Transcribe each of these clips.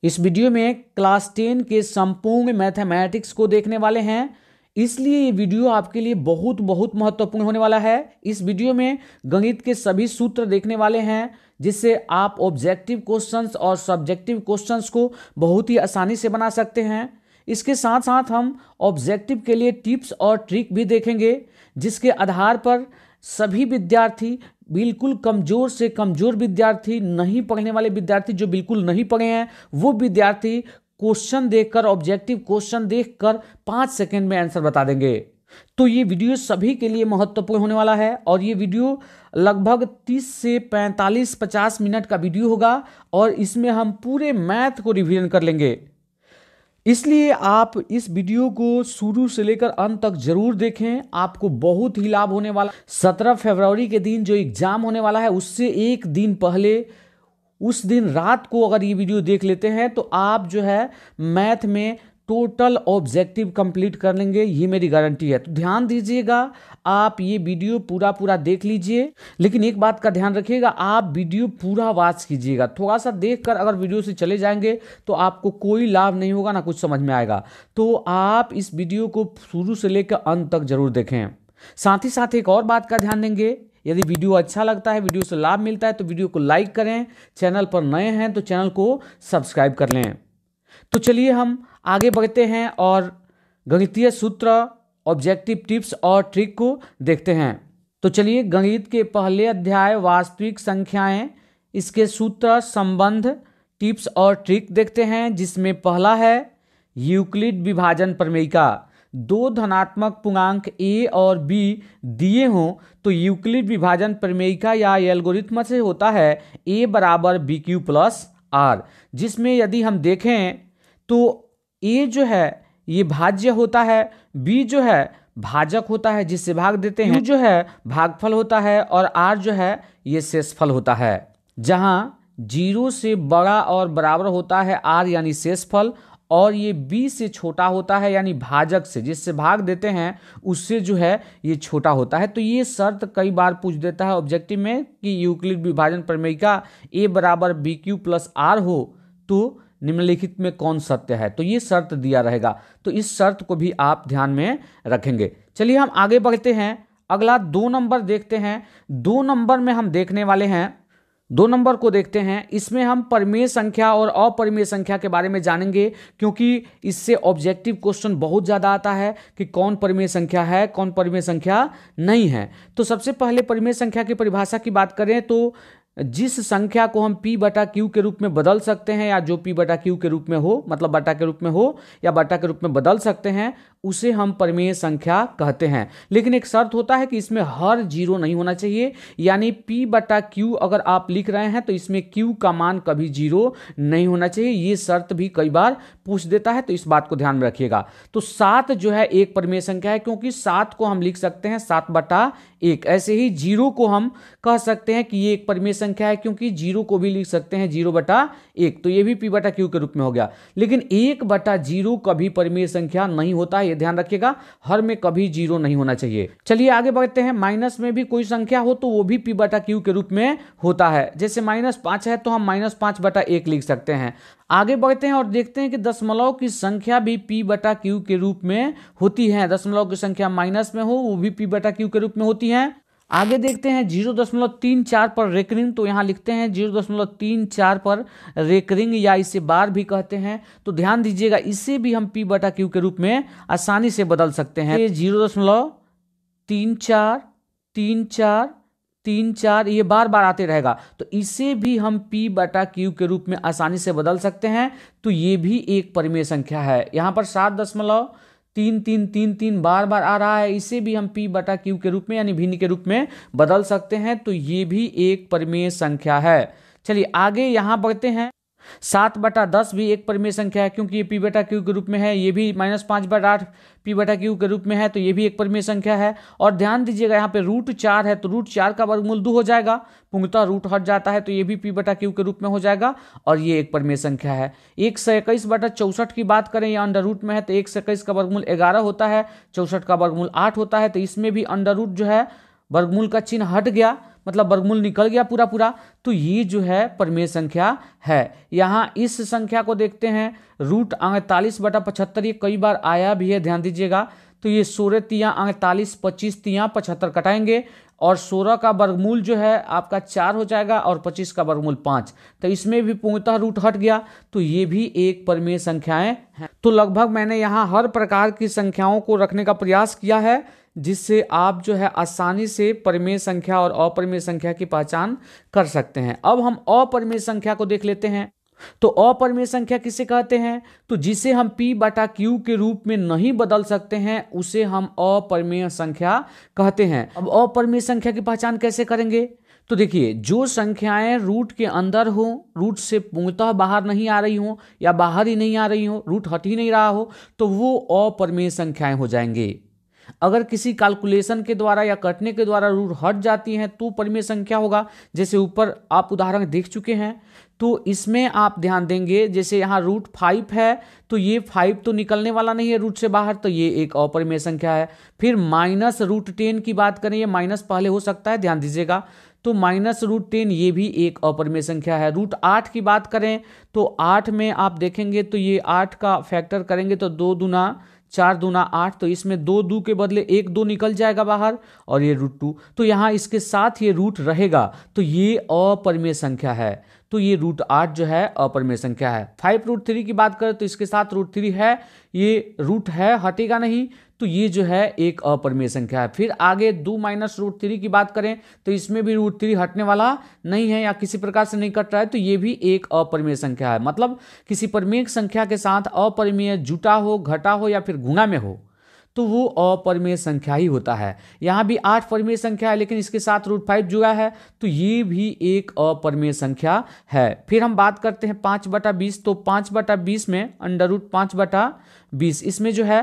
इस वीडियो में क्लास 10 के संपूर्ण मैथमेटिक्स को देखने वाले हैं, इसलिए ये वीडियो आपके लिए बहुत बहुत महत्वपूर्ण होने वाला है। इस वीडियो में गणित के सभी सूत्र देखने वाले हैं, जिससे आप ऑब्जेक्टिव क्वेश्चंस और सब्जेक्टिव क्वेश्चंस को बहुत ही आसानी से बना सकते हैं। इसके साथ साथ हम ऑब्जेक्टिव के लिए टिप्स और ट्रिक भी देखेंगे, जिसके आधार पर सभी विद्यार्थी, बिल्कुल कमजोर से कमजोर विद्यार्थी, नहीं पढ़ने वाले विद्यार्थी जो बिल्कुल नहीं पढ़े हैं, वो विद्यार्थी क्वेश्चन देखकर, ऑब्जेक्टिव क्वेश्चन देखकर 5 सेकंड में आंसर बता देंगे। तो ये वीडियो सभी के लिए महत्वपूर्ण होने वाला है और ये वीडियो लगभग 30 से 45-50 मिनट का वीडियो होगा और इसमें हम पूरे मैथ को रिवीजन कर लेंगे। इसलिए आप इस वीडियो को शुरू से लेकर अंत तक जरूर देखें, आपको बहुत ही लाभ होने वाला। 17 फरवरी के दिन जो एग्जाम होने वाला है, उससे एक दिन पहले, उस दिन रात को अगर ये वीडियो देख लेते हैं तो आप जो है मैथ में टोटल ऑब्जेक्टिव कंप्लीट कर लेंगे, ये मेरी गारंटी है। तो ध्यान दीजिएगा, आप ये वीडियो पूरा देख लीजिए, लेकिन एक बात का ध्यान रखिएगा, आप वीडियो पूरा वॉच कीजिएगा। थोड़ा सा देखकर अगर वीडियो से चले जाएंगे तो आपको कोई लाभ नहीं होगा, ना कुछ समझ में आएगा। तो आप इस वीडियो को शुरू से लेकर अंत तक जरूर देखें। साथ ही साथ एक और बात का ध्यान देंगे, यदि वीडियो अच्छा लगता है, वीडियो से लाभ मिलता है तो वीडियो को लाइक करें, चैनल पर नए हैं तो चैनल को सब्सक्राइब कर लें। तो चलिए हम आगे बढ़ते हैं और गणितीय सूत्र, ऑब्जेक्टिव टिप्स और ट्रिक को देखते हैं। तो चलिए गणित के पहले अध्याय वास्तविक संख्याएं, इसके सूत्र, संबंध, टिप्स और ट्रिक देखते हैं, जिसमें पहला है यूक्लिड विभाजन प्रमेयिका। दो धनात्मक पूर्णांक a और b दिए हों तो यूक्लिड विभाजन प्रमेयिका या एल्गोरिथ्म से होता है a बराबर bq प्लस r, जिसमें यदि हम देखें तो a जो है ये भाज्य होता है, b जो है भाजक होता है जिससे भाग देते हैं, q जो है भागफल होता है और r जो है ये शेषफल होता है। जहां 0 से बड़ा और बराबर होता है r यानी शेषफल, और ये b से छोटा होता है यानी भाजक से, जिससे भाग देते हैं उससे जो है ये छोटा होता है। तो ये शर्त कई बार पूछ देता है ऑब्जेक्टिव में कि यूक्लिड विभाजन प्रमेयिका a बराबर bq प्लस r हो तो निम्नलिखित में कौन सत्य है, तो ये शर्त दिया रहेगा। तो इस शर्त को भी आप ध्यान में रखेंगे। चलिए हम आगे बढ़ते हैं, अगला 2 नंबर देखते हैं। 2 नंबर में हम देखने वाले हैं, 2 नंबर को देखते हैं। इसमें हम परिमेय संख्या और अपरिमेय संख्या के बारे में जानेंगे, क्योंकि इससे ऑब्जेक्टिव क्वेश्चन बहुत ज़्यादा आता है कि कौन परिमेय संख्या है, कौन परिमेय संख्या नहीं है। तो सबसे पहले परिमेय संख्या की परिभाषा की बात करें तो जिस संख्या को हम p बटा q के रूप में बदल सकते हैं, या जो p बटा q के रूप में हो, मतलब बटा के रूप में हो या बटा के रूप में बदल सकते हैं, उसे हम परिमेय संख्या कहते हैं। लेकिन एक शर्त होता है कि इसमें हर जीरो नहीं होना चाहिए, यानी p बटा q अगर आप लिख रहे हैं तो इसमें q का मान कभी जीरो नहीं होना चाहिए। ये शर्त भी कई बार पूछ देता है, तो इस बात को ध्यान में रखिएगा। तो 7 जो है एक परिमेय संख्या है, क्योंकि 7 को हम लिख सकते हैं 7 बटा 1। ऐसे ही 0 को हम कह सकते हैं कि ये एक परिमेय संख्या है, क्योंकि 0 को भी लिख सकते हैं 0 बटा 1, तो ये भी p बटा q के रूप में हो गया। लेकिन 1 बटा 0 कभी परिमेय संख्या नहीं होता है, ये ध्यान रखिएगा, हर में कभी 0 नहीं होना चाहिए। चलिए आगे बढ़ते हैं। माइनस में भी कोई संख्या हो तो वो भी p बटा q के रूप में होता है। जैसे -5 है तो हम -5 बटा 1 लिख सकते हैं। आगे बढ़ते हैं और देखते हैं कि दशमलव की संख्या भी p बटा q के रूप में होती है। दशमलव की संख्या माइनस में हो वो भी p बटा q के रूप में होती है। आगे देखते हैं 0.34 पर रेकरिंग, तो यहाँ लिखते हैं 0.34 पर रेकरिंग, या इसे बार भी कहते हैं। तो ध्यान दीजिएगा, इसे भी हम p बटा q के रूप में आसानी से बदल सकते हैं। 0.3434 ये बार बार आते रहेगा, तो इसे भी हम p बटा q के रूप में आसानी से बदल सकते हैं। तो ये भी एक परिमेय संख्या है। यहाँ पर 7.3333 बार बार आ रहा है, इसे भी हम p बटा q के रूप में यानी भिन्न के रूप में बदल सकते हैं। तो ये भी एक परिमेय संख्या है। चलिए आगे यहाँ बढ़ते हैं। 7/10 भी एक परिमेय संख्या है, क्योंकि ये p बटा q के रूप में है। ये भी -5/8 p बटा q के रूप में है, तो ये भी एक परिमेय संख्या है। और ध्यान दीजिएगा यहाँ पे √4 है, तो √4 का वर्गमूल 2 हो जाएगा, पूर्णतः रूट हट जाता है, तो ये भी p बटा q के रूप में हो जाएगा और ये एक परिमेय संख्या है। 121/64 की बात करें, या अंडर रूट में है, तो 121 का वर्गमूल 11 होता है, 64 का वर्गमूल 8 होता है, तो इसमें भी अंडर रूट जो है वर्गमूल का चिन्ह हट गया, मतलब वर्गमूल निकल गया पूरा पूरा, तो ये जो है परिमेय संख्या है। यहाँ इस संख्या को देखते हैं, √48/75, ये कई बार आया भी है, ध्यान दीजिएगा। तो ये 16 तियाँ 48, 25 तियाँ 75 कटाएंगे, और 16 का वर्गमूल जो है आपका 4 हो जाएगा, और 25 का वर्गमूल 5। तो इसमें भी पूर्णतः रूट हट गया, तो ये भी एक परिमेय संख्याएं हैं। तो लगभग मैंने यहाँ हर प्रकार की संख्याओं को रखने का प्रयास किया है, जिससे आप जो है आसानी से परिमेय संख्या और अपरिमेय संख्या की पहचान कर सकते हैं। अब हम अपरिमेय संख्या को देख लेते हैं। तो अपरिमेय संख्या किसे कहते हैं? तो जिसे हम P/Q के रूप में नहीं बदल सकते हैं, उसे हम अपरिमेय संख्या कहते हैं। अब अपरिमेय संख्या की पहचान कैसे करेंगे? तो देखिए, जो संख्याएं रूट के अंदर हो, रूट से पूर्णतः बाहर नहीं आ रही हो, या बाहर ही नहीं आ रही हो, रूट हट ही नहीं रहा हो, तो वो अपरिमेय संख्याएं हो जाएंगे। अगर किसी कैलकुलेशन के द्वारा या कटने के द्वारा रूट हट जाती हैं तो परिमेय संख्या होगा, जैसे ऊपर आप उदाहरण देख चुके हैं। तो इसमें आप ध्यान देंगे, जैसे यहाँ √5 है, तो ये 5 तो निकलने वाला नहीं है रूट से बाहर, तो ये एक अपरिमेय संख्या है। फिर -√10 की बात करें, ये माइनस पहले हो सकता है, ध्यान दीजिएगा। तो -√10 ये भी एक अपरिमेय संख्या है। √8 की बात करें तो 8 में आप देखेंगे तो ये 8 का फैक्टर करेंगे तो 2 दूना 4 दूना 8, तो इसमें 2 2 के बदले 1 2 निकल जाएगा बाहर, और ये √2, तो यहाँ इसके साथ ये रूट रहेगा, तो ये अपरिमेय संख्या है। तो ये √8 जो है अपरिमेय संख्या है। 5√3 की बात करें तो इसके साथ √3 है, ये रूट है, हटेगा नहीं, तो ये जो है एक अपरिमेय संख्या है। फिर आगे 2 -√3 की बात करें तो इसमें भी √3 हटने वाला नहीं है, या किसी प्रकार से नहीं कट रहा है, तो ये भी एक अपरिमेय संख्या है। मतलब किसी परिमेय संख्या के साथ अपरिमेय जुटा हो, घटा हो, या फिर गुणा में हो, तो वो अपरिमेय संख्या ही होता है। यहाँ भी 8 परिमेय संख्या है, लेकिन इसके साथ √5 जुड़ा है, तो ये भी एक अपरिमेय संख्या है। फिर हम बात करते हैं 5/20, तो 5/20 में √5/20, इसमें जो है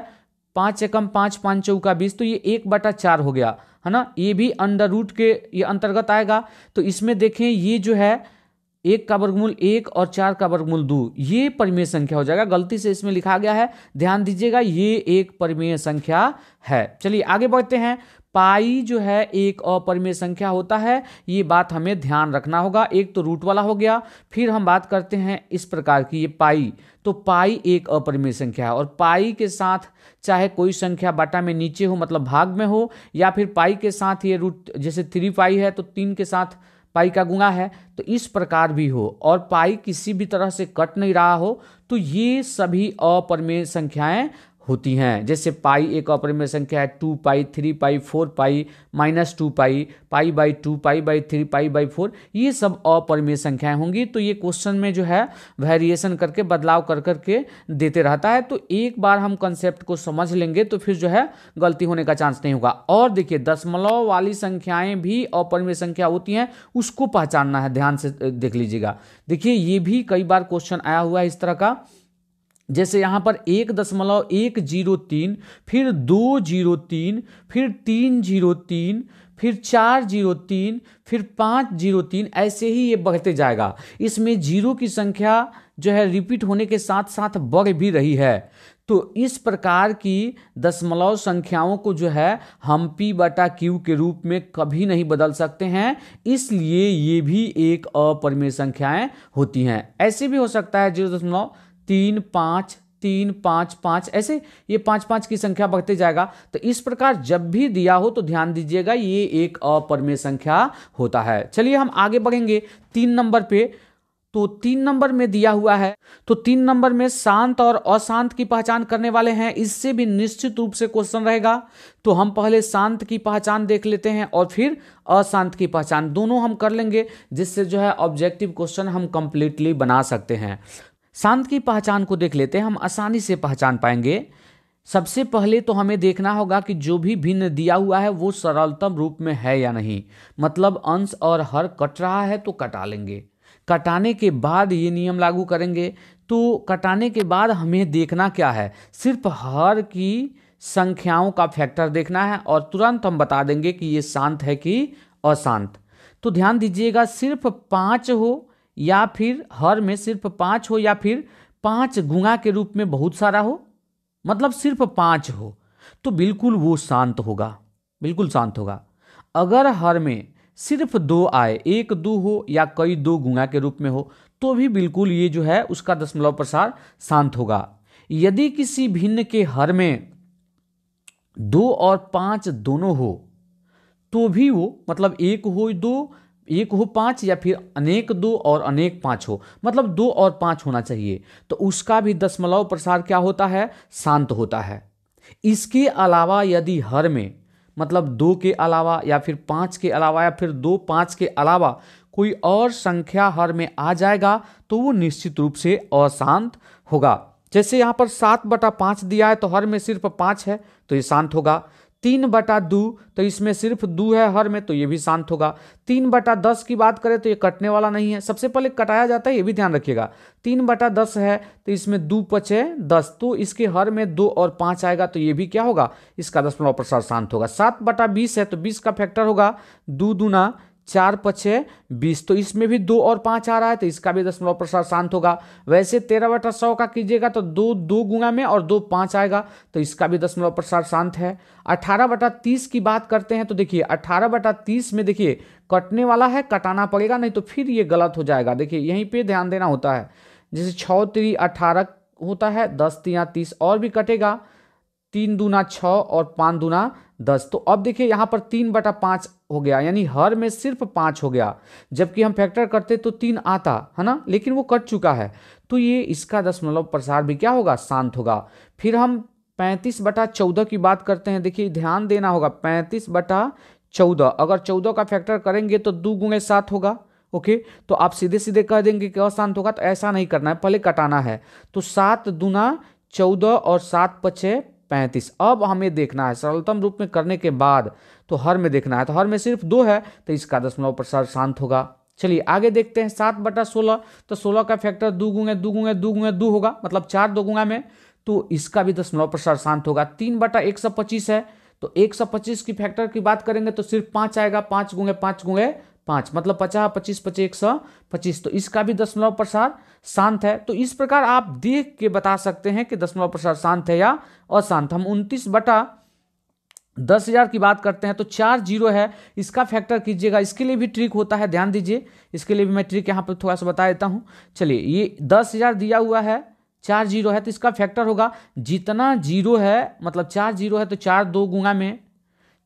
5 एकम 5, 5 चौका 20, तो ये 1/4 हो गया, है ना। ये भी √ के ये अंतर्गत आएगा। तो इसमें देखें, ये जो है 1 का वर्गमूल 1 और 4 का वर्गमूल 2, ये परिमेय संख्या हो जाएगा। गलती से इसमें लिखा गया है, ध्यान दीजिएगा, ये एक परिमेय संख्या है। चलिए आगे बढ़ते हैं। पाई जो है एक अपरिमेय संख्या होता है, ये बात हमें ध्यान रखना होगा। एक तो रूट वाला हो गया, फिर हम बात करते हैं इस प्रकार की, ये पाई, तो पाई एक अपरिमेय संख्या है। और पाई के साथ चाहे कोई संख्या बटा में नीचे हो, मतलब भाग में हो, या फिर पाई के साथ ये रूट, जैसे 3 पाई है तो 3 के साथ पाई का गुणा है, तो इस प्रकार भी हो, और पाई किसी भी तरह से कट नहीं रहा हो, तो ये सभी अपरिमेय संख्याएं होती हैं। जैसे पाई एक अपरिमेय संख्या है, 2 पाई, 3 पाई, 4 पाई, -2 पाई, π/2, π/3, π/4, ये सब अपरिमेय संख्याएं होंगी। तो ये क्वेश्चन में जो है वेरिएशन करके, बदलाव कर करके देते रहता है। तो एक बार हम कंसेप्ट को समझ लेंगे तो फिर जो है गलती होने का चांस नहीं होगा। और देखिए, दशमलव वाली संख्याएं भी अपरिमेय संख्या होती हैं, उसको पहचानना है, ध्यान से देख लीजिएगा। देखिए, ये भी कई बार क्वेश्चन आया हुआ है इस तरह का, जैसे यहाँ पर 1.103, फिर 203, फिर 303, फिर 403, फिर 503, ऐसे ही ये बढ़ते जाएगा। इसमें जीरो की संख्या जो है रिपीट होने के साथ साथ बढ़ भी रही है। तो इस प्रकार की दशमलव संख्याओं को जो है हम P/Q के रूप में कभी नहीं बदल सकते हैं, इसलिए ये भी एक अपरिमेय संख्याएं होती हैं। ऐसे भी हो सकता है 0.3, 5, 3, 5, 5, ऐसे ये 5, 5 की संख्या बढ़ते जाएगा। तो इस प्रकार जब भी दिया हो तो ध्यान दीजिएगा, ये एक अपरिमेय संख्या होता है। चलिए हम आगे बढ़ेंगे 3 नंबर पे। तो 3 नंबर में दिया हुआ है, तो 3 नंबर में शांत और अशांत की पहचान करने वाले हैं। इससे भी निश्चित रूप से क्वेश्चन रहेगा। तो हम पहले शांत की पहचान देख लेते हैं और फिर अशांत की पहचान, दोनों हम कर लेंगे, जिससे जो है ऑब्जेक्टिव क्वेश्चन हम कंप्लीटली बना सकते हैं। शांत की पहचान को देख लेते हैं, हम आसानी से पहचान पाएंगे। सबसे पहले तो हमें देखना होगा कि जो भी भिन्न दिया हुआ है वो सरलतम रूप में है या नहीं। मतलब अंश और हर कट रहा है तो कटा लेंगे, कटाने के बाद ये नियम लागू करेंगे। तो कटाने के बाद हमें देखना क्या है, सिर्फ हर की संख्याओं का फैक्टर देखना है और तुरंत हम बता देंगे कि ये शांत है कि अशांत। तो ध्यान दीजिएगा, सिर्फ 5 हो या फिर हर में सिर्फ 5 हो, या फिर 5 गुणा के रूप में बहुत सारा हो, मतलब सिर्फ 5 हो, तो बिल्कुल वो शांत होगा, बिल्कुल शांत होगा। अगर हर में सिर्फ दो आए, एक दो हो या कई दो गुणा के रूप में हो, तो भी बिल्कुल ये जो है उसका दशमलव प्रसार शांत होगा। यदि किसी भिन्न के हर में 2 और 5 दोनों हो, तो भी वो मतलब एक हो 2, एक हो 5, या फिर अनेक 2 और अनेक 5 हो, मतलब 2 और 5 होना चाहिए, तो उसका भी दशमलव प्रसार क्या होता है, शांत होता है। इसके अलावा यदि हर में मतलब 2 के अलावा या फिर 5 के अलावा या फिर 2 5 के अलावा कोई और संख्या हर में आ जाएगा, तो वो निश्चित रूप से अशांत होगा। जैसे यहाँ पर 7/5 दिया है, तो हर में सिर्फ 5 है, तो ये शांत होगा। 3/2, तो इसमें सिर्फ 2 है हर में, तो ये भी शांत होगा। 3/10 की बात करें तो ये कटने वाला नहीं है, सबसे पहले कटाया जाता है, ये भी ध्यान रखिएगा। 3/10 है, तो इसमें 2 पचे 10, तो इसके हर में 2 और 5 आएगा, तो ये भी क्या होगा, इसका दशमलव प्रसार शांत होगा। 7/20 है, तो 20 का फैक्टर होगा 2 दूना 4 पचे 20, तो इसमें भी 2 और 5 आ रहा है, तो इसका भी दशमलव प्रसार शांत होगा। वैसे 13/100 का कीजिएगा तो 2 गुणा में और 2 5 आएगा, तो इसका भी दशमलव प्रसार शांत है। 18/30 की बात करते हैं, तो देखिए 18/30 में देखिए कटने वाला है, कटाना पड़ेगा, नहीं तो फिर ये गलत हो जाएगा। देखिए यहीं पे ध्यान देना होता है, जैसे 6 3 18 होता है, 10 3 30 और भी कटेगा, 3 दूना 6 और 5 दूना 10। तो अब देखिए यहाँ पर 3/5 हो गया, यानी हर में सिर्फ 5 हो गया, जबकि हम फैक्टर करते तो 3 आता है ना, लेकिन वो कट चुका है, तो ये इसका दशमलव प्रसार भी क्या होगा, शांत होगा। फिर हम 35/14 की बात करते हैं। देखिए ध्यान देना होगा, 35/14 अगर 14 का फैक्टर करेंगे तो 2 गुणे 7 होगा। ओके, तो आप सीधे सीधे कह देंगे कि अशांत होगा, तो ऐसा नहीं करना है, पहले कटाना है। तो 7 दूना 14 और 7 पचे 35। अब हमें देखना है सरलतम रूप में करने के बाद, तो हर में देखना है, तो हर में सिर्फ 2 है, तो इसका दशमलव प्रसार शांत होगा। चलिए आगे देखते हैं। 7/16, तो 16 का फैक्टर 2 गुणे 2 गुणे 2 गुणे 2 होगा, मतलब 4 2 गुणा में, तो इसका भी दशमलव प्रसार शांत होगा। 3/125 है, तो 125 की फैक्टर की बात करेंगे तो सिर्फ 5 आएगा, 5 गुणे 5 गुणे 5, मतलब 50 25 25 125, तो इसका भी दशमलव प्रसार शांत है। तो इस प्रकार आप देख के बता सकते हैं कि दशमलव प्रसार शांत है या अशांत। हम 29/10,000 की बात करते हैं, तो 4 जीरो है, इसका फैक्टर कीजिएगा, इसके लिए भी ट्रिक होता है, ध्यान दीजिए, इसके लिए भी मैं ट्रिक यहाँ पर थोड़ा सा बता देता हूँ। चलिए, ये 10,000 दिया हुआ है, 4 जीरो है, तो इसका फैक्टर होगा, जितना जीरो है मतलब 4 जीरो है तो 4 2 गुणा में,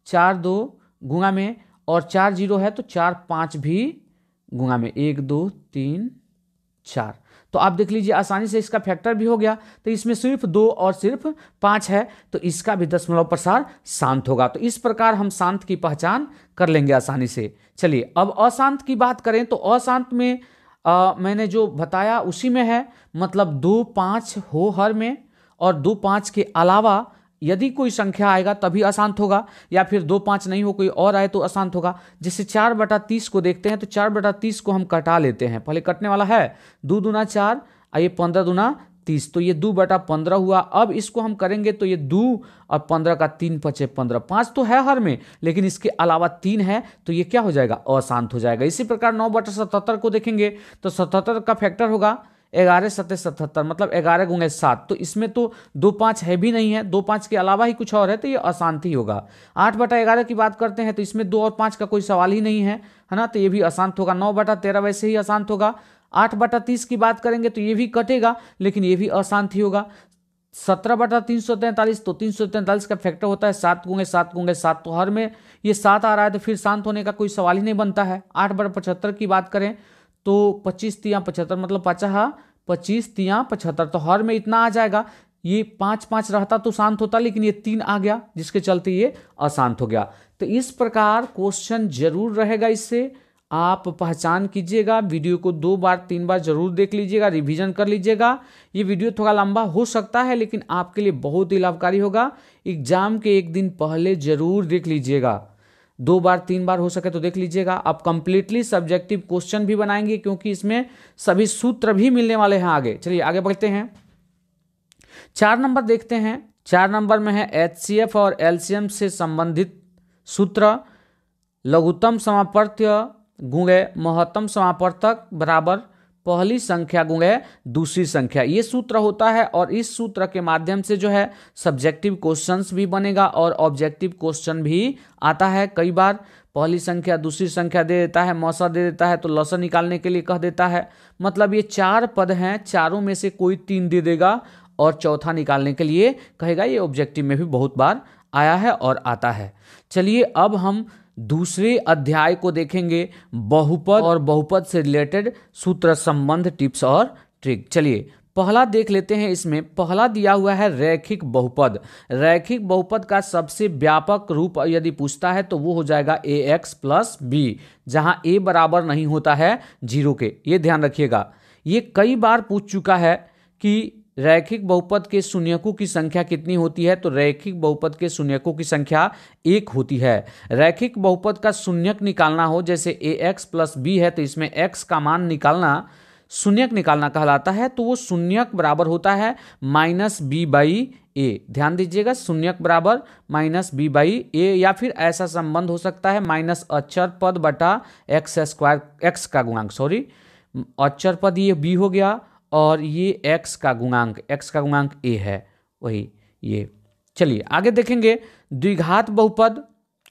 4 2 गुणा में, और 4 जीरो है तो 4 5 भी गुणा में, 1 2 3 4। तो आप देख लीजिए आसानी से इसका फैक्टर भी हो गया, तो इसमें सिर्फ 2 और सिर्फ 5 है, तो इसका भी दशमलव प्रसार शांत होगा। तो इस प्रकार हम शांत की पहचान कर लेंगे आसानी से। चलिए अब अशांत की बात करें, तो अशांत में मैंने जो बताया उसी में है, मतलब 2 5 हो हर में, और 2 5 के अलावा यदि कोई संख्या आएगा तभी अशांत होगा, या फिर 2 5 नहीं हो कोई और आए तो अशांत होगा। जैसे 4/30 को देखते हैं, तो 4/30 को हम कटा लेते हैं, पहले कटने वाला है, 2 दूना 4, ये 15 दूना 30, तो ये 2/15 हुआ। अब इसको हम करेंगे तो ये 2 और 15 का 3 पचे 15, 5 तो है हर में, लेकिन इसके अलावा 3 है, तो ये क्या हो जाएगा, अशांत हो जाएगा। इसी प्रकार 9/77 को देखेंगे, तो 77 का फैक्टर होगा 11 7 77, मतलब 11 गुणे 7, तो इसमें तो 2 5 है भी नहीं है, 2 5 के अलावा ही कुछ और है, तो ये अशांत ही होगा। 8/11 की बात करते हैं, तो इसमें 2 और 5 का कोई सवाल ही नहीं है ना, तो ये भी अशांत होगा। 9/13 वैसे ही अशांत होगा। 8/30 की बात करेंगे तो ये भी कटेगा, लेकिन ये भी अशांत ही होगा। 17/343, तो 343 का फैक्टर होता है 7 गुणे 7 गुणे 7, तो हर में ये 7 आ रहा है, तो फिर शांत होने का कोई सवाल ही नहीं बनता है। 8/75 की बात करें तो 25 3 75, मतलब 50 25 3 75, तो हर में इतना आ जाएगा। ये 5 5 रहता तो शांत होता, लेकिन ये 3 आ गया, जिसके चलते ये अशांत हो गया। तो इस प्रकार क्वेश्चन जरूर रहेगा, इससे आप पहचान कीजिएगा। वीडियो को 2 बार 3 बार जरूर देख लीजिएगा, रिवीजन कर लीजिएगा। ये वीडियो थोड़ा लंबा हो सकता है, लेकिन आपके लिए बहुत ही लाभकारी होगा। एग्जाम के एक दिन पहले जरूर देख लीजिएगा, 2 बार 3 बार हो सके तो देख लीजिएगा। आप कंप्लीटली सब्जेक्टिव क्वेश्चन भी बनाएंगे, क्योंकि इसमें सभी सूत्र भी मिलने वाले हैं आगे। चलिए आगे बढ़ते हैं। 4 नंबर देखते हैं। 4 नंबर में है HCF और LCM से संबंधित सूत्र, लघुत्तम समापर्त्य गुणे महत्तम समापर्तक बराबर पहली संख्या गुणे दूसरी संख्या, ये सूत्र होता है। और इस सूत्र के माध्यम से जो है सब्जेक्टिव क्वेश्चंस भी बनेगा और ऑब्जेक्टिव क्वेश्चन भी आता है। कई बार पहली संख्या दूसरी संख्या दे देता है, मौसा दे देता है, तो लसा निकालने के लिए कह देता है। मतलब ये 4 पद हैं, चारों में से कोई 3 दे देगा और चौथा निकालने के लिए कहेगा। ये ऑब्जेक्टिव में भी बहुत बार आया है और आता है। चलिए अब हम दूसरे अध्याय को देखेंगे, बहुपद और बहुपद से रिलेटेड सूत्र संबंध टिप्स और ट्रिक। चलिए पहला देख लेते हैं। इसमें पहला दिया हुआ है रैखिक बहुपद। रैखिक बहुपद का सबसे व्यापक रूप यदि पूछता है तो वो हो जाएगा ax प्लस b, जहां a बराबर नहीं होता है 0 के। ये ध्यान रखिएगा, ये कई बार पूछ चुका है कि रैखिक बहुपद के शून्यकों की संख्या कितनी होती है। तो रैखिक बहुपद के शून्यकों की संख्या 1 होती है। रैखिक बहुपद का शून्यक निकालना हो, जैसे ax प्लस b है, तो इसमें x का मान निकालना शून्यक निकालना कहलाता है। तो वो शून्यक बराबर होता है माइनस बी बाई ए। ध्यान दीजिएगा, शून्यक बराबर माइनस बी बाई ए, या फिर ऐसा संबंध हो सकता है माइनस अचर पद बटा एक्स स्क्वायर, एक्स का गुणांक, सॉरी अचर पद ये b हो गया और ये x का गुणांक a है, वही ये। चलिए आगे देखेंगे द्विघात बहुपद।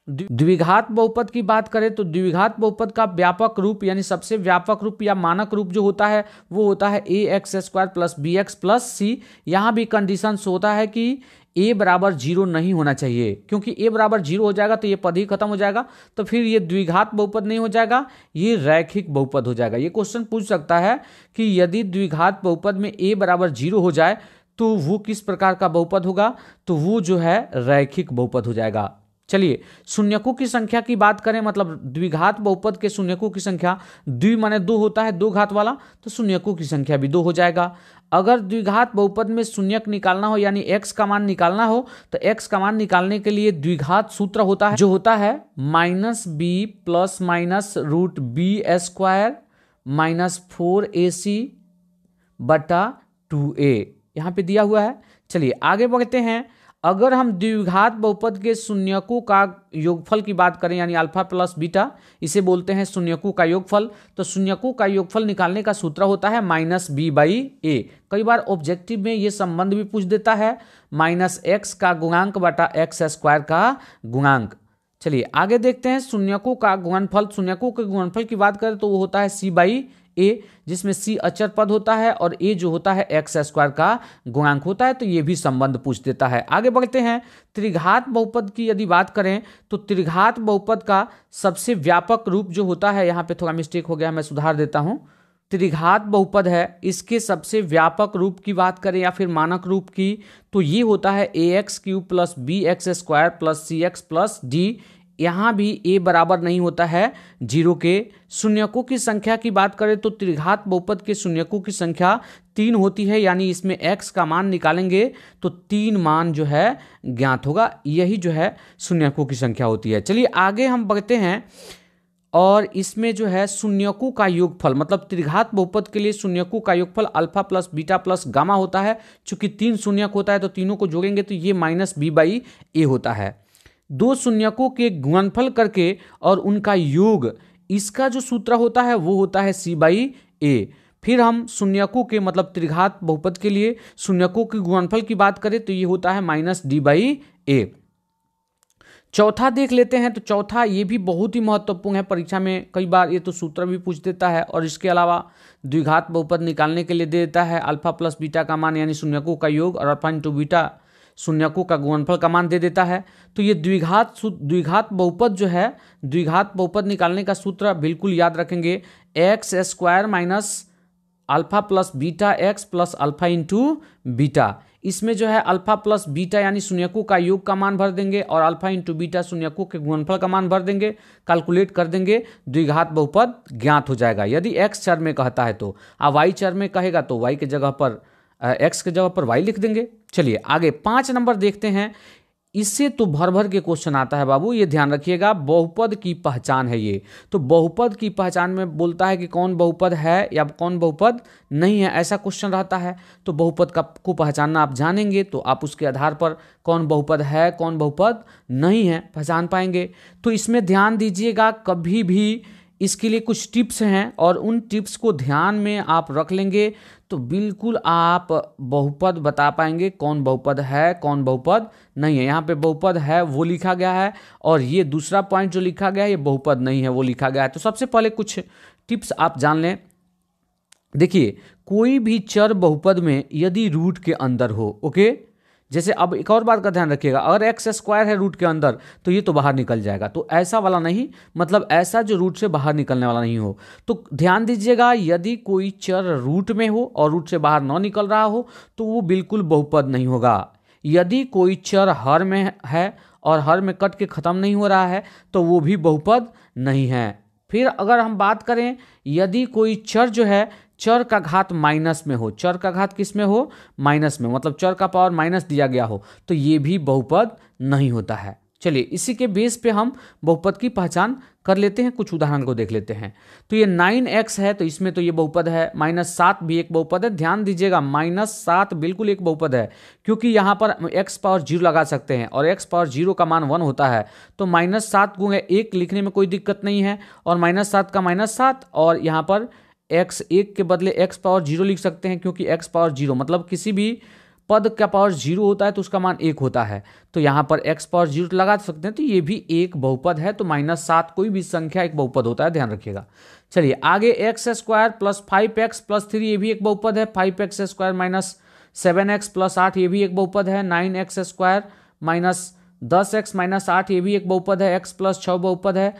द्विघात बहुपद की बात करें तो द्विघात बहुपद का व्यापक रूप यानी सबसे व्यापक रूप या मानक रूप जो होता है वो होता है ax square plus bx plus c। यहाँ भी कंडीशन होता है कि a बराबर 0 नहीं होना चाहिए, क्योंकि a बराबर 0 हो जाएगा तो ये पद ही खत्म हो जाएगा, तो फिर ये द्विघात बहुपद नहीं हो जाएगा, ये रैखिक बहुपद हो जाएगा। ये क्वेश्चन पूछ सकता है कि यदि द्विघात बहुपद में a बराबर 0 हो जाए तो वो किस प्रकार का बहुपद होगा, तो वो जो है रैखिक बहुपद हो जाएगा। चलिए शून्यकों की संख्या की बात करें, मतलब द्विघात बहुपद के शून्यकों की संख्या, द्वि माने 2 होता है, 2 घात वाला, तो शून्यकों की संख्या भी 2 हो जाएगा। अगर द्विघात बहुपद में शून्यक निकालना हो यानी x का मान निकालना हो तो x का मान निकालने के लिए द्विघात सूत्र होता है, जो होता है minus B plus minus root B square minus 4ac बटा 2a, यहाँ पे दिया हुआ है। चलिए आगे बढ़ते हैं। अगर हम द्विघात बहुपद के शून्यकों का योगफल की बात करें यानी अल्फा प्लस बीटा, इसे बोलते हैं शून्यकों का योगफल, तो शून्यकों का योगफल निकालने का सूत्र होता है माइनस बी बाई ए। कई बार ऑब्जेक्टिव में ये संबंध भी पूछ देता है, माइनस एक्स का गुणांक बटा एक्स स्क्वायर का गुणांक। चलिए आगे देखते हैं शून्यकों का गुणनफल। शून्यकों के गुणनफल की बात करें तो वो होता है सी बाई ए, जिसमें c अचर पद होता है और a जो होता है एक्स स्क्वायर का गुणांक होता है, तो ये भी संबंध पूछ देता है। आगे बढ़ते हैं। त्रिघात बहुपद की यदि बात करें तो त्रिघात बहुपद का सबसे व्यापक रूप जो होता है, यहाँ पे थोड़ा मिस्टेक हो गया, मैं सुधार देता हूँ। त्रिघात बहुपद है, इसके सबसे व्यापक रूप की बात करें या फिर मानक रूप की, तो ये होता है ax³ plus bx² plus cx plus d। यहाँ भी a बराबर नहीं होता है 0 के। शून्यकों की संख्या की बात करें तो त्रिघात बहुपद के शून्यकों की संख्या 3 होती है, यानी इसमें x का मान निकालेंगे तो 3 मान जो है ज्ञात होगा। यही जो है शून्यकों की संख्या होती है। चलिए आगे हम बढ़ते हैं और इसमें जो है शून्यकों का योगफल, मतलब त्रिघात बहुपद के लिए शून्यकों का योगफल alpha plus beta plus gamma होता है। चूंकि 3 शून्यक होता है तो तीनों को जोड़ेंगे तो ये माइनस बी बाई ए होता है। 2 शून्यकों के गुणनफल करके और उनका योग, इसका जो सूत्र होता है वो होता है सी बाई ए। फिर हम शून्यकों के मतलब त्रिघात बहुपद के लिए शून्यकों के गुणनफल की बात करें तो ये होता है माइनस डी बाई ए। चौथा देख लेते हैं। तो चौथा ये भी बहुत ही महत्वपूर्ण है, परीक्षा में कई बार ये तो सूत्र भी पूछ देता है और इसके अलावा द्विघात बहुपद निकालने के लिए दे देता है अल्फा प्लस बीटा का मान यानी शून्यकों का योग, और अल्फा इंटू बीटा शून्यकों का गुणनफल का मान दे देता है। तो ये द्विघात बहुपद जो है, द्विघात बहुपद निकालने का सूत्र बिल्कुल याद रखेंगे, x square minus alpha plus beta x plus alpha into beta. इसमें जो है अल्फा प्लस बीटा यानी शून्यकों का योग का मान भर देंगे और अल्फा इंटू बीटा शून्यकों के गुणनफल का मान भर देंगे, कैलकुलेट कर देंगे, द्विघात बहुपद ज्ञात हो जाएगा। यदि एक्स चर में कहता है तो, वाई चर में कहेगा तो वाई के जगह पर एक्स के जगह पर वाई लिख देंगे। चलिए आगे 5 नंबर देखते हैं। इससे तो भर भर के क्वेश्चन आता है बाबू, ये ध्यान रखिएगा। बहुपद की पहचान है ये, तो बहुपद की पहचान में बोलता है कि कौन बहुपद है या कौन बहुपद नहीं है, ऐसा क्वेश्चन रहता है। तो बहुपद को पहचानना आप जानेंगे तो आप उसके आधार पर कौन बहुपद है कौन बहुपद नहीं है पहचान पाएंगे। तो इसमें ध्यान दीजिएगा, कभी भी इसके लिए कुछ टिप्स हैं और उन टिप्स को ध्यान में आप रख लेंगे तो बिल्कुल आप बहुपद बता पाएंगे कौन बहुपद है कौन बहुपद नहीं है। यहाँ पे बहुपद है वो लिखा गया है और ये दूसरा पॉइंट जो लिखा गया है ये बहुपद नहीं है वो लिखा गया है। तो सबसे पहले कुछ टिप्स आप जान लें। देखिए, कोई भी चर बहुपद में यदि रूट के अंदर हो, ओके, जैसे अब एक और बात का ध्यान रखिएगा, अगर एक्स स्क्वायर है रूट के अंदर तो ये तो बाहर निकल जाएगा, तो ऐसा वाला नहीं, मतलब ऐसा जो रूट से बाहर निकलने वाला नहीं हो। तो ध्यान दीजिएगा, यदि कोई चर रूट में हो और रूट से बाहर न निकल रहा हो तो वो बिल्कुल बहुपद नहीं होगा। यदि कोई चर हर में है और हर में कट के खत्म नहीं हो रहा है तो वो भी बहुपद नहीं है। फिर अगर हम बात करें, यदि कोई चर जो है चर का घात माइनस में हो, चर का घात किस में हो, माइनस में, मतलब चर का पावर माइनस दिया गया हो, तो ये भी बहुपद नहीं होता है। चलिए, इसी के बेस पे हम बहुपद की पहचान कर लेते हैं, कुछ उदाहरण को देख लेते हैं। तो ये 9x है तो इसमें तो ये बहुपद है, -7 भी एक बहुपद है। ध्यान दीजिएगा, -7 बिल्कुल एक बहुपद है, क्योंकि यहाँ पर x पावर 0 लगा सकते हैं और x पावर 0 का मान 1 होता है, तो -7 गुणे 1 लिखने में कोई दिक्कत नहीं है, और -7 का -7, और यहाँ पर x 1 के बदले x पावर 0 लिख सकते हैं, क्योंकि x पावर 0 मतलब किसी भी पद का पावर 0 होता है तो उसका मान 1 होता है, तो यहाँ पर x पावर 0 लगा सकते हैं, तो ये भी एक बहुपद है। तो -7 कोई भी संख्या एक बहुपद होता है, ध्यान रखिएगा। चलिए आगे, x square plus 5x plus 3 ये भी एक बहुपद है। 5x square minus 7x plus 8 ये भी एक बहुपद है। 9x square minus 10x minus 8 ये भी एक बहुपद है। x प्लस 6 बहुपद है।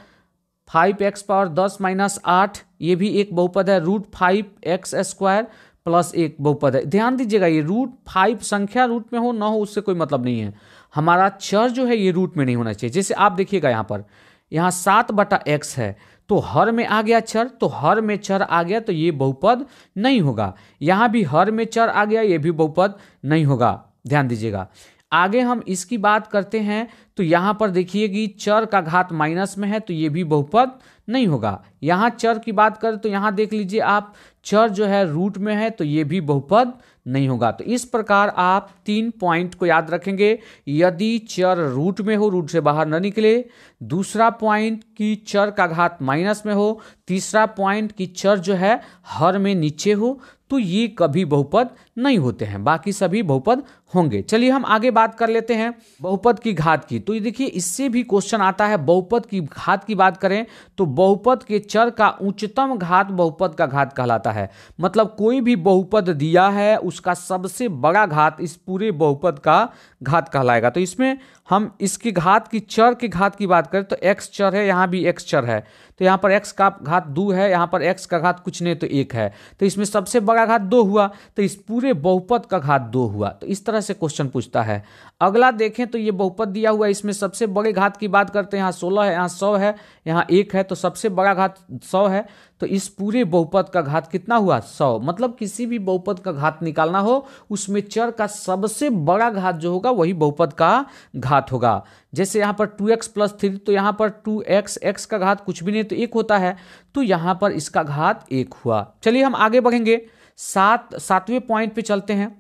5x पावर 10 माइनस 8 ये भी एक बहुपद है। √5x स्क्वायर प्लस 1 बहुपद है। ध्यान दीजिएगा, ये √5 संख्या रूट में हो ना हो उससे कोई मतलब नहीं है, हमारा चर जो है ये रूट में नहीं होना चाहिए। जैसे आप देखिएगा, यहाँ पर यहाँ 7/x है तो हर में आ गया चर, तो हर में चर आ गया तो ये बहुपद नहीं होगा। यहाँ भी हर में चर आ गया, ये भी बहुपद नहीं होगा, ध्यान दीजिएगा। आगे हम इसकी बात करते हैं, तो यहाँ पर देखिए कि चर का घात माइनस में है तो ये भी बहुपद नहीं होगा। यहाँ चर की बात करें तो यहाँ देख लीजिए आप, चर जो है रूट में है तो ये भी बहुपद नहीं होगा। तो इस प्रकार आप 3 पॉइंट को याद रखेंगे। यदि चर रूट में हो, रूट से बाहर न निकले, दूसरा पॉइंट कि चर का घात माइनस में हो, तीसरा पॉइंट कि चर जो है हर में नीचे हो, तो ये कभी बहुपद नहीं होते हैं, बाकी सभी बहुपद होंगे। चलिए हम आगे बात कर लेते हैं बहुपद की घात की। तो ये देखिए, इससे भी क्वेश्चन आता है। बहुपद की घात की बात करें तो बहुपद के चर का उच्चतम घात बहुपद का घात कहलाता है। मतलब कोई भी बहुपद दिया है उसका सबसे बड़ा घात इस पूरे बहुपद का घात कहलाएगा। तो इसमें हम इसकी घात की, चर की घात की बात करें तो x चर है, यहाँ भी x चर है, तो यहाँ पर x का घात 2 है, यहाँ पर x का घात कुछ नहीं तो 1 है, तो इसमें सबसे बड़ा घात 2 हुआ, तो इस पूरे बहुपद का घात 2 हुआ। तो इस तरह से क्वेश्चन पूछता है। अगला देखें तो ये बहुपद दिया हुआ है, इसमें सबसे बड़े घात की बात करते हैं। यहाँ 16 है, यहाँ 100 है, यहाँ 1 है, तो सबसे बड़ा घात 100 है, तो इस पूरे बहुपद का घात कितना हुआ, 100। मतलब किसी भी बहुपद का घात निकालना हो उसमें चर का सबसे बड़ा घात जो होगा वही बहुपद का घात होगा। जैसे यहाँ पर 2x प्लस 3, तो यहाँ पर 2x, x का घात कुछ भी नहीं तो 1 होता है, तो यहाँ पर इसका घात 1 हुआ। चलिए हम आगे बढ़ेंगे, 7वें पॉइंट पे चलते हैं,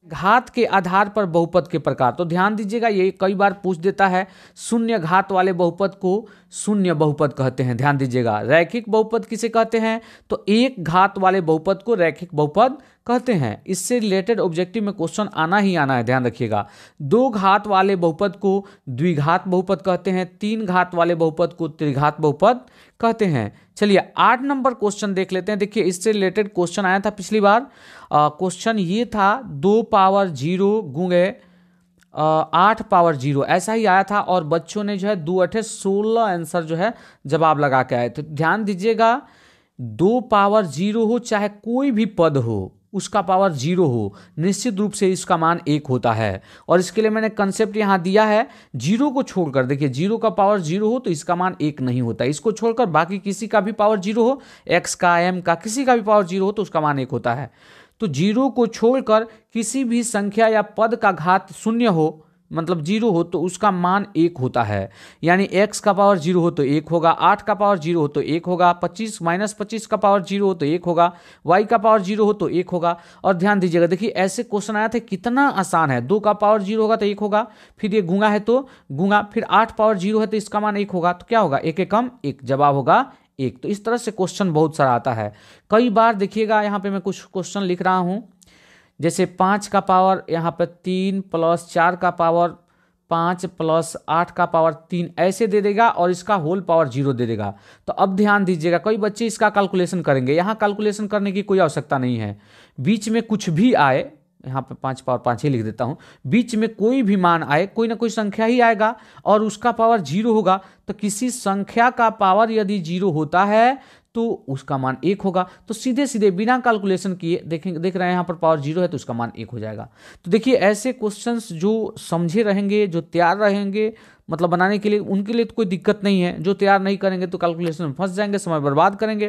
घात के आधार पर बहुपद के प्रकार। तो ध्यान दीजिएगा, ये कई बार पूछ देता है। शून्य घात वाले बहुपद को शून्य बहुपद कहते हैं, ध्यान दीजिएगा। रैखिक बहुपद किसे कहते हैं, तो एक घात वाले बहुपद को रैखिक बहुपद कहते हैं। इससे रिलेटेड ऑब्जेक्टिव में क्वेश्चन आना ही आना है, ध्यान रखिएगा। 2 घात वाले बहुपद को द्विघात बहुपद कहते हैं। 3 घात वाले बहुपद को त्रिघात बहुपद कहते हैं। चलिए 8 नंबर क्वेश्चन देख लेते हैं। देखिए, इससे रिलेटेड क्वेश्चन आया था पिछली बार। क्वेश्चन ये था 2 पावर 0 गुणे 8 पावर 0, ऐसा ही आया था, और बच्चों ने जो है 2 8 16 आंसर जो है जवाब लगा के आए। तो ध्यान दीजिएगा, 2 पावर 0 हो चाहे कोई भी पद हो उसका पावर 0 हो, निश्चित रूप से इसका मान 1 होता है। और इसके लिए मैंने कंसेप्ट यहाँ दिया है, 0 को छोड़कर, देखिए 0 का पावर 0 हो तो इसका मान 1 नहीं होता। इसको छोड़कर बाकी किसी का भी पावर 0 हो, x का, m का, किसी का भी पावर 0 हो तो उसका मान 1 होता है। तो 0 को छोड़कर किसी भी संख्या या पद का घात 0 हो, मतलब 0 हो, तो उसका मान 1 होता है। यानी x का पावर 0 हो तो 1 होगा, 8 का पावर 0 हो तो 1 होगा, 25 -25 का पावर 0 हो तो 1 होगा, y का पावर 0 हो तो 1 होगा। और ध्यान दीजिएगा, देखिए ऐसे क्वेश्चन आया था, कितना आसान है। 2 का पावर 0 होगा तो 1 होगा, फिर ये गुणा है तो गुणा, फिर 8 पावर 0 है तो इसका मान 1 होगा, तो क्या होगा, 1 एकम 1, जवाब होगा 1। तो इस तरह से क्वेश्चन बहुत सारा आता है। कई बार देखिएगा यहाँ पे मैं कुछ क्वेश्चन लिख रहा हूँ, जैसे 5 का पावर यहाँ पे 3 प्लस 4 का पावर 5 प्लस 8 का पावर 3 ऐसे दे देगा और इसका होल पावर 0 दे देगा। तो अब ध्यान दीजिएगा, कई बच्चे इसका कैलकुलेशन करेंगे। यहाँ कैलकुलेशन करने की कोई आवश्यकता नहीं है। बीच में कुछ भी आए, यहाँ पे 5 पावर 5 ही लिख देता हूँ, बीच में कोई भी मान आए, कोई ना कोई संख्या ही आएगा और उसका पावर 0 होगा। तो किसी संख्या का पावर यदि 0 होता है तो उसका मान 1 होगा। तो सीधे सीधे बिना कैलकुलेशन किए देख रहे हैं यहाँ पर पावर 0 है तो उसका मान 1 हो जाएगा। तो देखिए ऐसे क्वेश्चंस जो समझे रहेंगे, जो तैयार रहेंगे मतलब बनाने के लिए, उनके लिए तो कोई दिक्कत नहीं है। जो तैयार नहीं करेंगे तो कैलकुलेशन में फंस जाएंगे, समय बर्बाद करेंगे।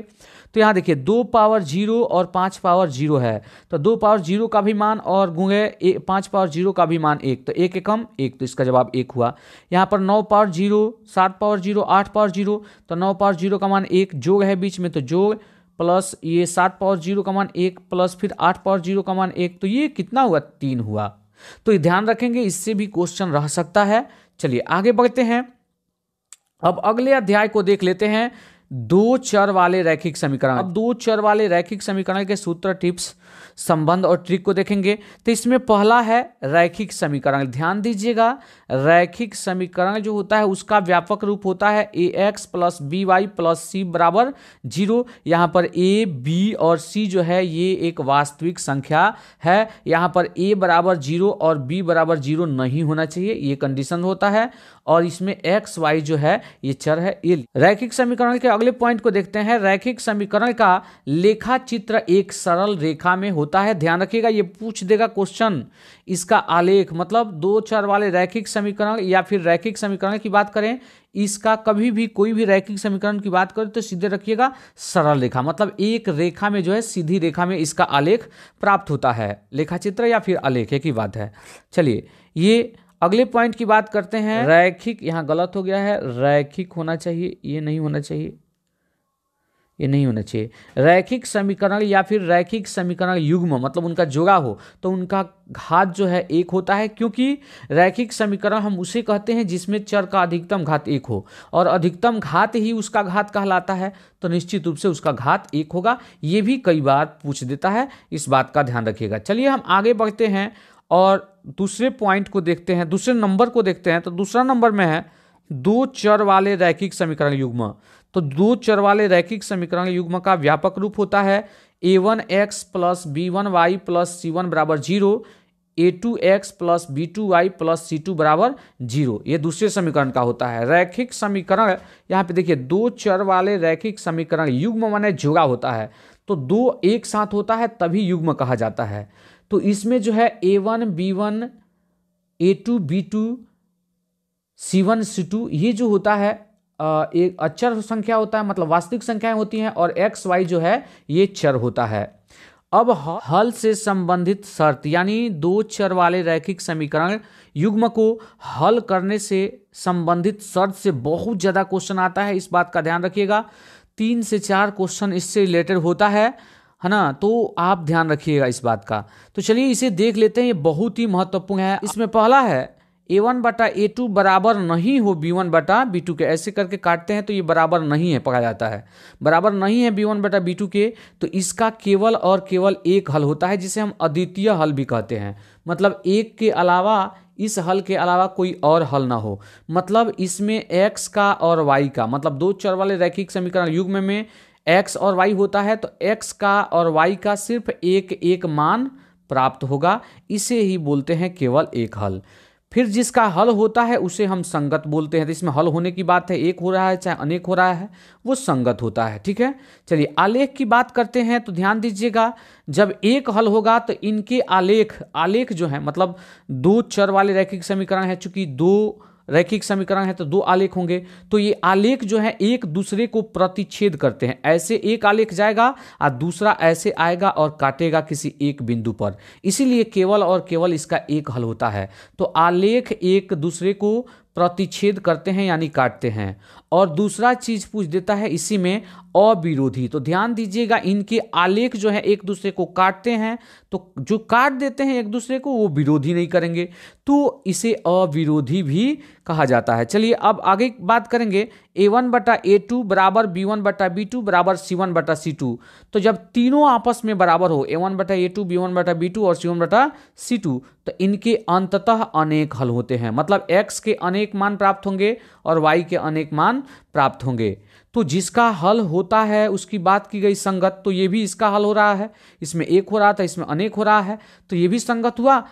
तो यहाँ देखिए 2 पावर 0 और 5 पावर 0 है, तो 2 पावर 0 का भी मान और गुणे 5 पावर 0 का भी मान 1, तो 1 एकम 1, तो इसका जवाब 1 हुआ। यहाँ पर 9 पावर 0, 7 पावर 0, 8 पावर 0, तो 9 पावर 0 का मान 1, जोड़ है बीच में तो जोड़, प्लस ये 7 पावर 0 का मान 1, प्लस फिर 8 पावर 0 का मान 1, तो ये कितना हुआ 3 हुआ। तो ये ध्यान रखेंगे, इससे भी क्वेश्चन रह सकता है। चलिए आगे बढ़ते हैं। अब अगले अध्याय को देख लेते हैं, 2 चर वाले रैखिक समीकरण। अब 2 चर वाले रैखिक समीकरण के सूत्र, टिप्स, संबंध और ट्रिक को देखेंगे। तो इसमें पहला है रैखिक समीकरण। ध्यान दीजिएगा, रैखिक समीकरण जो होता है उसका व्यापक रूप होता है ax plus B Y plus C बराबर 0। यहाँ पर a, b और c जो है ये एक वास्तविक संख्या है। यहाँ पर a बराबर 0 और b बराबर 0 नहीं होना चाहिए, ये कंडीशन होता है। और इसमें x y जो है ये चर है। ये रैखिक समीकरण के अगले पॉइंट को देखते हैं। रैखिक समीकरण का लेखा चित्र एक सरल रेखा में होता है। ध्यान रखिएगा, ये पूछ देगा क्वेश्चन, इसका आलेख मतलब 2 चर वाले रैखिक समीकरण या फिर रैखिक समीकरण की बात करें, इसका कभी भी कोई भी रैखिक समीकरण की बात करें तो सीधे रखिएगा सरल रेखा, मतलब एक रेखा में जो है सीधी रेखा में इसका आलेख प्राप्त होता है। लेखा चित्र या फिर आलेख की बात है। चलिए ये अगले पॉइंट की बात करते हैं। रैखिक, यहाँ गलत हो गया है, रैखिक होना चाहिए, ये नहीं होना चाहिए, ये नहीं होना चाहिए। रैखिक समीकरण या फिर रैखिक समीकरण युग्म मतलब उनका जोड़ा हो तो उनका घात जो है 1 होता है, क्योंकि रैखिक समीकरण हम उसे कहते हैं जिसमें चर का अधिकतम घात 1 हो और अधिकतम घात ही उसका घात कहलाता है, तो निश्चित रूप से उसका घात 1 होगा। ये भी कई बार पूछ देता है, इस बात का ध्यान रखिएगा। चलिए हम आगे बढ़ते हैं और दूसरे पॉइंट को देखते हैं, दूसरे नंबर को देखते हैं। तो दूसरा नंबर में है 2 चर वाले रैखिक समीकरण युग्म। तो 2 चर वाले रैखिक समीकरण युग्म का व्यापक रूप होता है a1x plus b1y plus c1 बराबर 0, a2x plus b2y plus c2 बराबर 0। ये दूसरे समीकरण का होता है। रैखिक समीकरण यहाँ पे देखिए 2 चर वाले रैखिक समीकरण युग्म माने जोड़ा होता है, तो 2 एक साथ होता है तभी युग्म कहा जाता है। तो इसमें जो है a1 b1 a2 b2 c1 c2 ये जो होता है एक अचर संख्या होता है, मतलब वास्तविक संख्याएं होती हैं, और x y जो है ये चर होता है। अब हल से संबंधित शर्त, यानी 2 चर वाले रैखिक समीकरण युग्म को हल करने से संबंधित शर्त से बहुत ज़्यादा क्वेश्चन आता है, इस बात का ध्यान रखिएगा। 3 से 4 क्वेश्चन इससे रिलेटेड होता है ना, तो आप ध्यान रखिएगा इस बात का। तो चलिए इसे देख लेते हैं, ये बहुत ही महत्वपूर्ण है। इसमें पहला है a1 बटा a2 बराबर नहीं हो b1 बटा b2 के, ऐसे करके काटते हैं तो ये बराबर नहीं है पढ़ा जाता है, बराबर नहीं है b1 बटा b2 के, तो इसका केवल और केवल एक हल होता है जिसे हम अद्वितीय हल भी कहते हैं। मतलब एक के अलावा, इस हल के अलावा कोई और हल ना हो। मतलब इसमें x का और y का, मतलब 2 चर वाले रैखिक समीकरण युग्म में x और y होता है, तो x का और y का सिर्फ एक एक मान प्राप्त होगा, इसे ही बोलते हैं केवल एक हल। फिर जिसका हल होता है उसे हम संगत बोलते हैं। तो इसमें हल होने की बात है, एक हो रहा है चाहे अनेक हो रहा है, वो संगत होता है। ठीक है, चलिए आलेख की बात करते हैं। तो ध्यान दीजिएगा, जब एक हल होगा तो इनके आलेख जो है, मतलब 2 चर वाले रैखिक समीकरण है, चूंकि 2 रैखिक समीकरण है तो 2 आलेख होंगे, तो ये आलेख जो है एक दूसरे को प्रतिच्छेद करते हैं। ऐसे एक आलेख जाएगा और दूसरा ऐसे आएगा और काटेगा किसी एक बिंदु पर, इसीलिए केवल और केवल इसका एक हल होता है। तो आलेख एक दूसरे को प्रतिच्छेद करते हैं यानी काटते हैं, और दूसरा चीज पूछ देता है इसी में अविरोधी। तो ध्यान दीजिएगा, इनके आलेख जो है एक दूसरे को काटते हैं, तो जो काट देते हैं एक दूसरे को वो विरोधी नहीं करेंगे, तो इसे अविरोधी भी कहा जाता है। चलिए अब आगे बात करेंगे, a1/a2 बराबर b1/b2 बराबर c1/c2। तो जब तीनों आपस में बराबर हो, a1/a2 b1/b2 और c1/c2, तो इनके अंततः अनेक हल होते हैं, मतलब x के अनेक मान प्राप्त होंगे और y के अनेक मान प्राप्त होंगे। तो जिसका हल होता है उसकी बात की गई संगत, तो ये भी इसका हल हो रहा है, इसमें एक हो रहा था इसमें अनेक हो रहा है, तो ये भी संगत हुआ,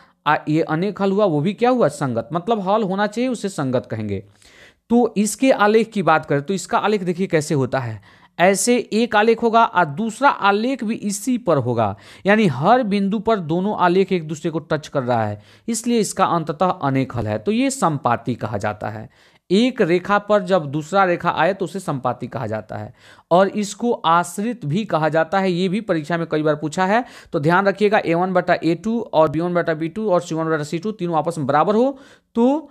ये अनेक हल हुआ वो भी क्या हुआ, संगत। मतलब हल होना चाहिए उसे संगत कहेंगे। तो इसके आलेख की बात करें तो इसका आलेख देखिए कैसे होता है, ऐसे एक आलेख होगा और दूसरा आलेख भी इसी पर होगा, यानी हर बिंदु पर दोनों आलेख एक दूसरे को टच कर रहा है, इसलिए इसका अंततः अनेक हल है। तो ये संपाती कहा जाता है। एक रेखा पर जब दूसरा रेखा आए तो उसे संपाती कहा जाता है, और इसको आश्रित भी कहा जाता है। ये भी परीक्षा में कई बार पूछा है, तो ध्यान रखिएगा a1/a2 और b1/b2 और c1/c2 तीनों आपस में बराबर हो तो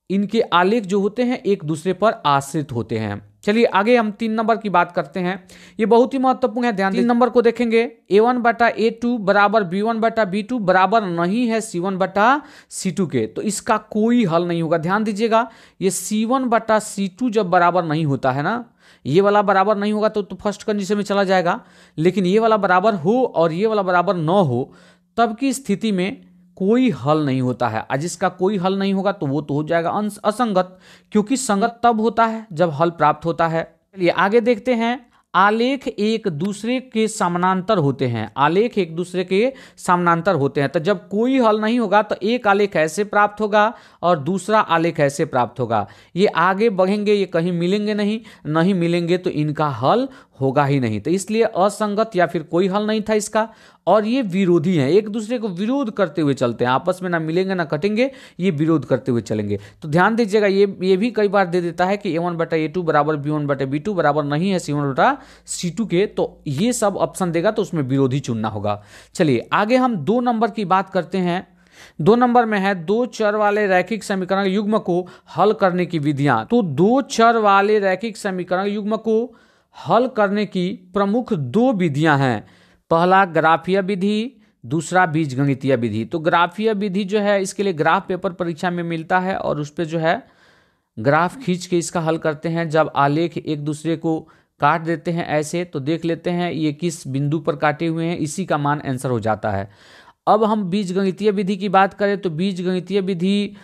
इनके आलेख जो होते हैं एक दूसरे पर आश्रित होते हैं। चलिए आगे हम 3 नंबर की बात करते हैं, ये बहुत ही महत्वपूर्ण है, ध्यान 3 नंबर को देखेंगे, a1/a2 बराबर b1/b2 बराबर नहीं है c1/c2 के, तो इसका कोई हल नहीं होगा। ध्यान दीजिएगा, ये c1/c2 जब बराबर नहीं होता है ना, ये वाला बराबर नहीं होगा तो फर्स्ट कंडीशन में चला जाएगा, लेकिन ये वाला बराबर हो और ये वाला बराबर न हो तब की स्थिति में कोई हल नहीं होता है। आज इसका कोई हल नहीं होगा तो वो तो हो जाएगा असंगत, क्योंकि संगत तब होता है जब हल प्राप्त होता है। चलिए आगे देखते हैं, आलेख एक दूसरे के समानांतर होते हैं, आलेख एक दूसरे के समानांतर होते हैं, तो जब कोई हल नहीं होगा तो एक आलेख ऐसे प्राप्त होगा और दूसरा आलेख ऐसे प्राप्त होगा। ये आगे बढ़ेंगे, ये कहीं मिलेंगे नहीं, नहीं मिलेंगे तो इनका हल होगा ही नहीं, तो इसलिए असंगत या फिर कोई हल नहीं था इसका। और ये विरोधी हैं, एक दूसरे को विरोध करते हुए चलते हैं, आपस में ना मिलेंगे ना कटेंगे, ये विरोध करते हुए चलेंगे। तो ध्यान दीजिएगा, ये भी कई बार दे देता है कि a1/a2 बराबर b1/b2 बराबर नहीं है c1/c2 के, तो ये सब ऑप्शन देगा तो उसमें विरोधी चुनना होगा। चलिए आगे हम 2 नंबर की बात करते हैं। 2 नंबर में है दो चर वाले रैखिक समीकरण युग्म को हल करने की विधियां। तो दो चर वाले रैखिक समीकरण युग्म को हल करने की प्रमुख 2 विधियां हैं। पहला ग्राफीय विधि, दूसरा बीजगणितीय विधि। तो ग्राफीय विधि जो है इसके लिए ग्राफ पेपर परीक्षा में मिलता है और उस पर जो है ग्राफ खींच के इसका हल करते हैं। जब आलेख एक दूसरे को काट देते हैं ऐसे, तो देख लेते हैं ये किस बिंदु पर काटे हुए हैं, इसी का मान आंसर हो जाता है। अब हम बीजगणितीय विधि की बात करें तो बीजगणितीय विधि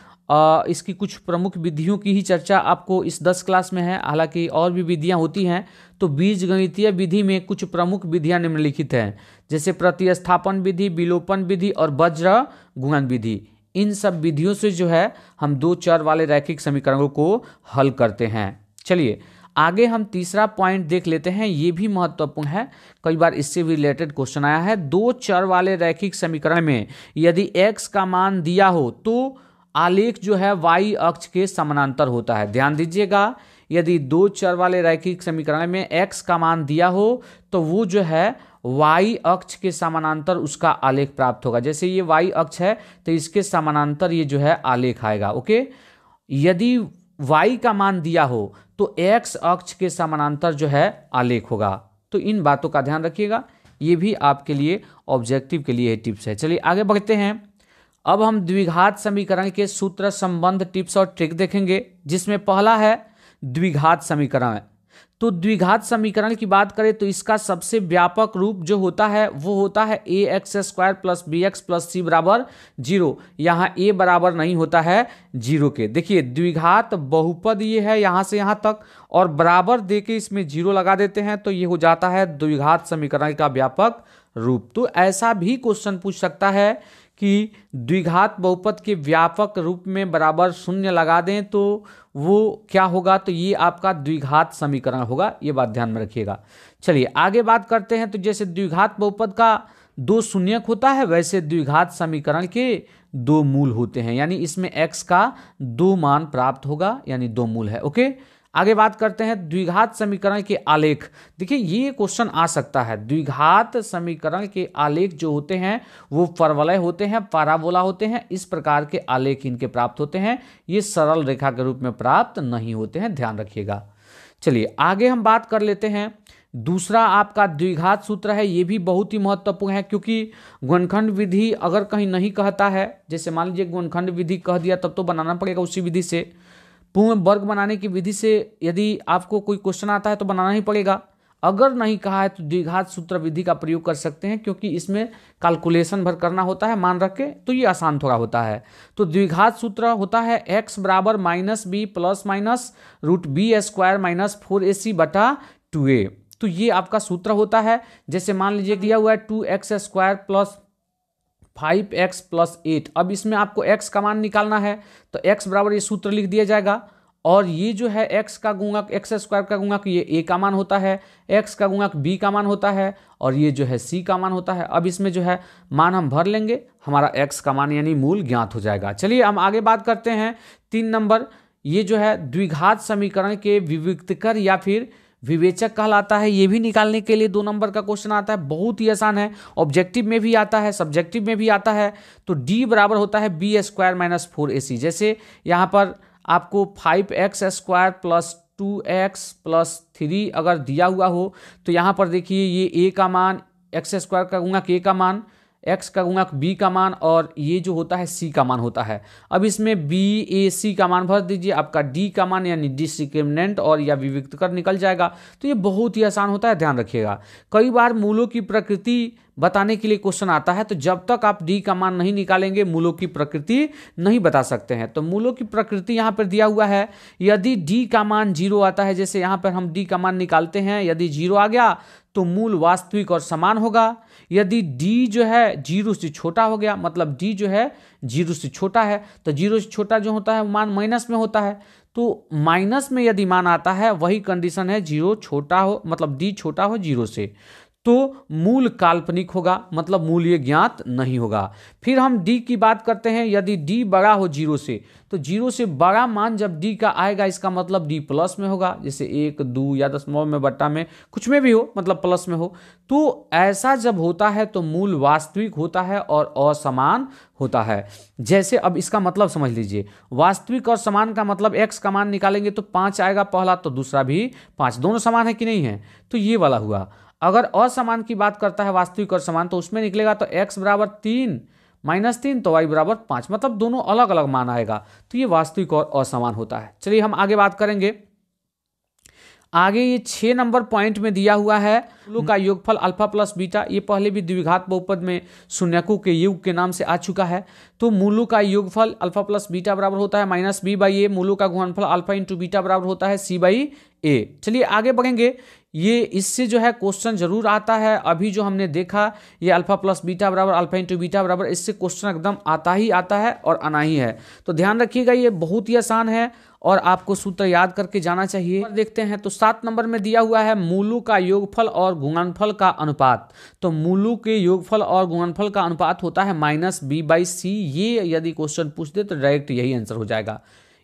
इसकी कुछ प्रमुख विधियों की ही चर्चा आपको इस 10 क्लास में है, हालांकि और भी विधियां होती हैं। तो बीजगणितीय विधि में कुछ प्रमुख विधियां निम्नलिखित हैं, जैसे प्रतिस्थापन विधि, विलोपन विधि और वज्र गुणन विधि। इन सब विधियों से जो है हम 2 चर वाले रैखिक समीकरणों को हल करते हैं। चलिए आगे हम तीसरा पॉइंट देख लेते हैं, ये भी महत्वपूर्ण है, कई बार इससे भी रिलेटेड क्वेश्चन आया है। 2 चर वाले रैखिक समीकरण में यदि x का मान दिया हो तो आलेख जो है y अक्ष के समानांतर होता है। ध्यान दीजिएगा, यदि 2 चर वाले रैखिक समीकरण में x का मान दिया हो तो वो जो है y अक्ष के समानांतर उसका आलेख प्राप्त होगा। जैसे ये y अक्ष है तो इसके समानांतर ये जो है आलेख आएगा। ओके, यदि y का मान दिया हो तो x अक्ष के समानांतर जो है आलेख होगा। तो इन बातों का ध्यान रखिएगा, ये भी आपके लिए ऑब्जेक्टिव के लिए टिप्स है। चलिए आगे बढ़ते हैं, अब हम द्विघात समीकरण के सूत्र संबंध टिप्स और ट्रिक देखेंगे, जिसमें पहला है द्विघात समीकरण। तो द्विघात समीकरण की बात करें तो इसका सबसे व्यापक रूप जो होता है वो होता है ax² + bx + c बराबर 0। यहाँ a बराबर नहीं होता है 0 के। देखिए द्विघात बहुपद ये है यहाँ से यहाँ तक, और बराबर दे के इसमें 0 लगा देते हैं तो ये हो जाता है द्विघात समीकरण का व्यापक रूप। तो ऐसा भी क्वेश्चन पूछ सकता है कि द्विघात बहुपद के व्यापक रूप में बराबर 0 लगा दें तो वो क्या होगा, तो ये आपका द्विघात समीकरण होगा, ये बात ध्यान में रखिएगा। चलिए आगे बात करते हैं, तो जैसे द्विघात बहुपद का 2 शून्यक होता है वैसे द्विघात समीकरण के 2 मूल होते हैं, यानी इसमें x का 2 मान प्राप्त होगा, यानी 2 मूल है। ओके, आगे बात करते हैं द्विघात समीकरण के आलेख। देखिए ये क्वेश्चन आ सकता है, द्विघात समीकरण के आलेख जो होते हैं वो परवलय होते हैं, पैराबोला होते हैं, इस प्रकार के आलेख इनके प्राप्त होते हैं, ये सरल रेखा के रूप में प्राप्त नहीं होते हैं, ध्यान रखिएगा। चलिए आगे हम बात कर लेते हैं। दूसरा आपका द्विघात सूत्र है, ये भी बहुत ही महत्वपूर्ण है, क्योंकि गुणनखंड विधि अगर कहीं नहीं कहता है, जैसे मान लीजिए गुणनखंड विधि कह दिया तब तो बनाना पड़ेगा उसी विधि से। पूर्ण वर्ग बनाने की विधि से यदि आपको कोई क्वेश्चन आता है तो बनाना ही पड़ेगा। अगर नहीं कहा है तो द्विघात सूत्र विधि का प्रयोग कर सकते हैं, क्योंकि इसमें कैलकुलेशन भर करना होता है मान रख के, तो ये आसान थोड़ा होता है। तो द्विघात सूत्र होता है x बराबर minus B plus minus root B square minus 4ac बटा 2a। तो ये आपका सूत्र होता है। जैसे मान लीजिए दिया हुआ है 2x square plus 5x plus 8। अब इसमें आपको x का मान निकालना है, तो x बराबर ये सूत्र लिख दिया जाएगा, और ये जो है x का गुणक, x स्क्वायर का गुणक ये a का मान होता है, x का गुणक b का मान होता है, और ये जो है c का मान होता है। अब इसमें जो है मान हम भर लेंगे, हमारा x का मान यानी मूल ज्ञात हो जाएगा। चलिए हम आगे बात करते हैं 3 नंबर। ये जो है द्विघात समीकरण के विविक्तकर या फिर विवेचक कहलाता है। ये भी निकालने के लिए 2 नंबर का क्वेश्चन आता है, बहुत ही आसान है। ऑब्जेक्टिव में भी आता है, सब्जेक्टिव में भी आता है। तो d बराबर होता है बी स्क्वायर माइनस 4ac। जैसे यहाँ पर आपको 5x square plus 2x plus 3 अगर दिया हुआ हो, तो यहाँ पर देखिए ये a का मान, x स्क्वायर का गुणक a का मान, x का गुणक b का मान, और ये जो होता है c का मान होता है। अब इसमें bac का मान भर दीजिए, आपका d का मान यानी डिस्क्रिमिनेंट और या विविक्तकर निकल जाएगा। तो ये बहुत ही आसान होता है, ध्यान रखिएगा। कई बार मूलों की प्रकृति बताने के लिए क्वेश्चन आता है, तो जब तक आप d का मान नहीं निकालेंगे मूलों की प्रकृति नहीं बता सकते हैं। तो मूलों की प्रकृति यहाँ पर दिया हुआ है, यदि d का मान 0 आता है, जैसे यहाँ पर हम d का मान निकालते हैं, यदि 0 आ गया तो मूल वास्तविक और समान होगा। यदि d जो है 0 से छोटा हो गया, मतलब d जो है 0 से छोटा है, तो 0 से छोटा जो होता है मान माइनस में होता है। तो माइनस में यदि मान आता है, वही कंडीशन है 0 छोटा हो, मतलब d छोटा हो 0 से, तो मूल काल्पनिक होगा, मतलब मूल ये ज्ञात नहीं होगा। फिर हम d की बात करते हैं। यदि d बड़ा हो 0 से, तो 0 से बड़ा मान जब d का आएगा, इसका मतलब d प्लस में होगा, जैसे 1, 2 या दशमलव में, बट्टा में, कुछ में भी हो, मतलब प्लस में हो। तो ऐसा जब होता है तो मूल वास्तविक होता है और असमान होता है। जैसे अब इसका मतलब समझ लीजिए, वास्तविक और समान का मतलब x का मान निकालेंगे तो 5 आएगा पहला, तो दूसरा भी 5, दोनों समान है कि नहीं है, तो ये वाला हुआ। अगर असमान की बात करता है वास्तविक और समान, तो उसमें निकलेगा तो x बराबर 3 माइनस 3, तो y बराबर 5, मतलब दोनों अलग अलग मान आएगा। तो ये वास्तविक और असमान होता है। चलिए हम आगे बात करेंगे। आगे ये 6 नंबर पॉइंट में दिया हुआ है मूलों का योगफल अल्फा प्लस बीटा। ये पहले भी द्विघात बहुपद में शून्यकों के योग के नाम से आ चुका है। तो मूलों का योगफल अल्फा प्लस बीटा बराबर होता है माइनस बी बाई ए। मूलों का गुणनफल अल्फा इंटू बीटा बराबर होता है सी बाई ए। चलिए आगे बढ़ेंगे। ये इससे जो है क्वेश्चन जरूर आता है। अभी जो हमने देखा ये अल्फा प्लस बीटा बराबर अल्फा इंटू बीटा बराबर, इससे क्वेश्चन एकदम आता ही आता है और आना ही है। तो ध्यान रखिएगा, ये बहुत ही आसान है और आपको सूत्र याद करके जाना चाहिए। देखते हैं तो 7 नंबर में दिया हुआ है मूलों का योगफल और गुणनफल का अनुपात। तो मूलों के योगफल और गुणनफल का अनुपात होता है माइनस बी बाई सी। ये यदि क्वेश्चन पूछ दे तो डायरेक्ट यही आंसर हो जाएगा,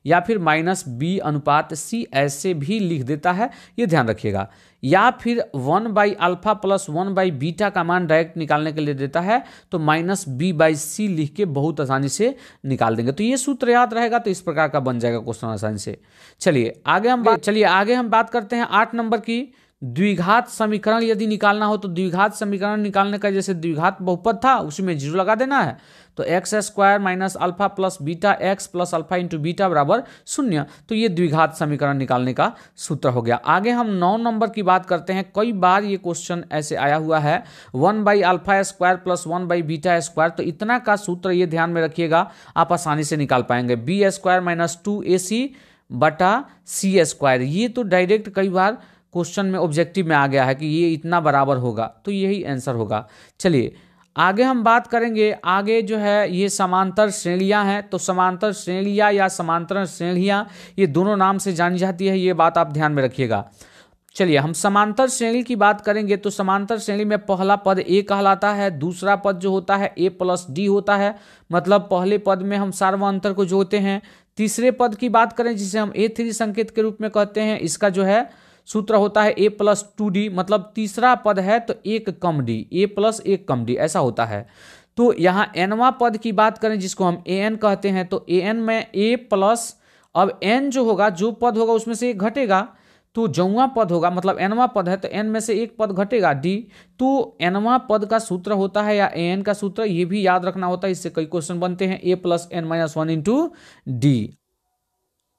या फिर माइनस बी अनुपात सी ऐसे भी लिख देता है, ये ध्यान रखिएगा। या फिर 1 by alpha plus 1 by beta का मान डायरेक्ट निकालने के लिए देता है, तो माइनस बी बाई सी लिख के बहुत आसानी से निकाल देंगे। तो ये सूत्र याद रहेगा तो इस प्रकार का बन जाएगा क्वेश्चन आसानी से। चलिए आगे हम बात करते हैं 8 नंबर की। द्विघात समीकरण यदि निकालना हो तो द्विघात समीकरण निकालने का जैसे द्विघात बहुपद था उसी में 0 लगा देना है। तो x square minus alpha plus beta x plus alpha into beta बराबर 0। तो ये द्विघात समीकरण निकालने का सूत्र हो गया। आगे हम 9 नंबर की बात करते हैं। कई बार ये क्वेश्चन ऐसे आया हुआ है 1 by alpha square plus 1 by beta square. तो इतना का सूत्र ये ध्यान में रखिएगा, आप आसानी से निकाल पाएंगे। बी स्क्वायर माइनस 2ac बटा सी स्क्वायर। ये तो डायरेक्ट कई बार क्वेश्चन में ऑब्जेक्टिव में आ गया है कि ये इतना बराबर होगा, तो यही आंसर होगा। चलिए आगे हम बात करेंगे। आगे जो है ये समांतर श्रेणियां हैं। तो समांतर श्रेणियां या समांतर श्रेणियां ये दोनों नाम से जानी जाती है, ये बात आप ध्यान में रखिएगा। चलिए हम समांतर श्रेणी की बात करेंगे। तो समांतर श्रेणी में पहला पद ए कहलाता है, दूसरा पद जो होता है ए प्लस डी होता है, मतलब पहले पद में हम सार्वअंतर को जोड़ते हैं। तीसरे पद की बात करें जिसे हम A3 संकेत के रूप में कहते हैं, इसका जो है सूत्र होता है a प्लस 2d, मतलब तीसरा पद है तो एक कम d, a प्लस एक कम d ऐसा होता है। तो यहाँ nवां पद की बात करें जिसको हम an कहते हैं, तो an में a प्लस, अब n जो होगा जो पद होगा उसमें से एक घटेगा, तो जौवा पद होगा, मतलब nवां पद है तो n में से एक पद घटेगा d, तो nवां पद का सूत्र होता है या an का सूत्र, ये भी याद रखना होता है, इससे कई क्वेश्चन बनते हैं, a + n - 1 इंटू डी।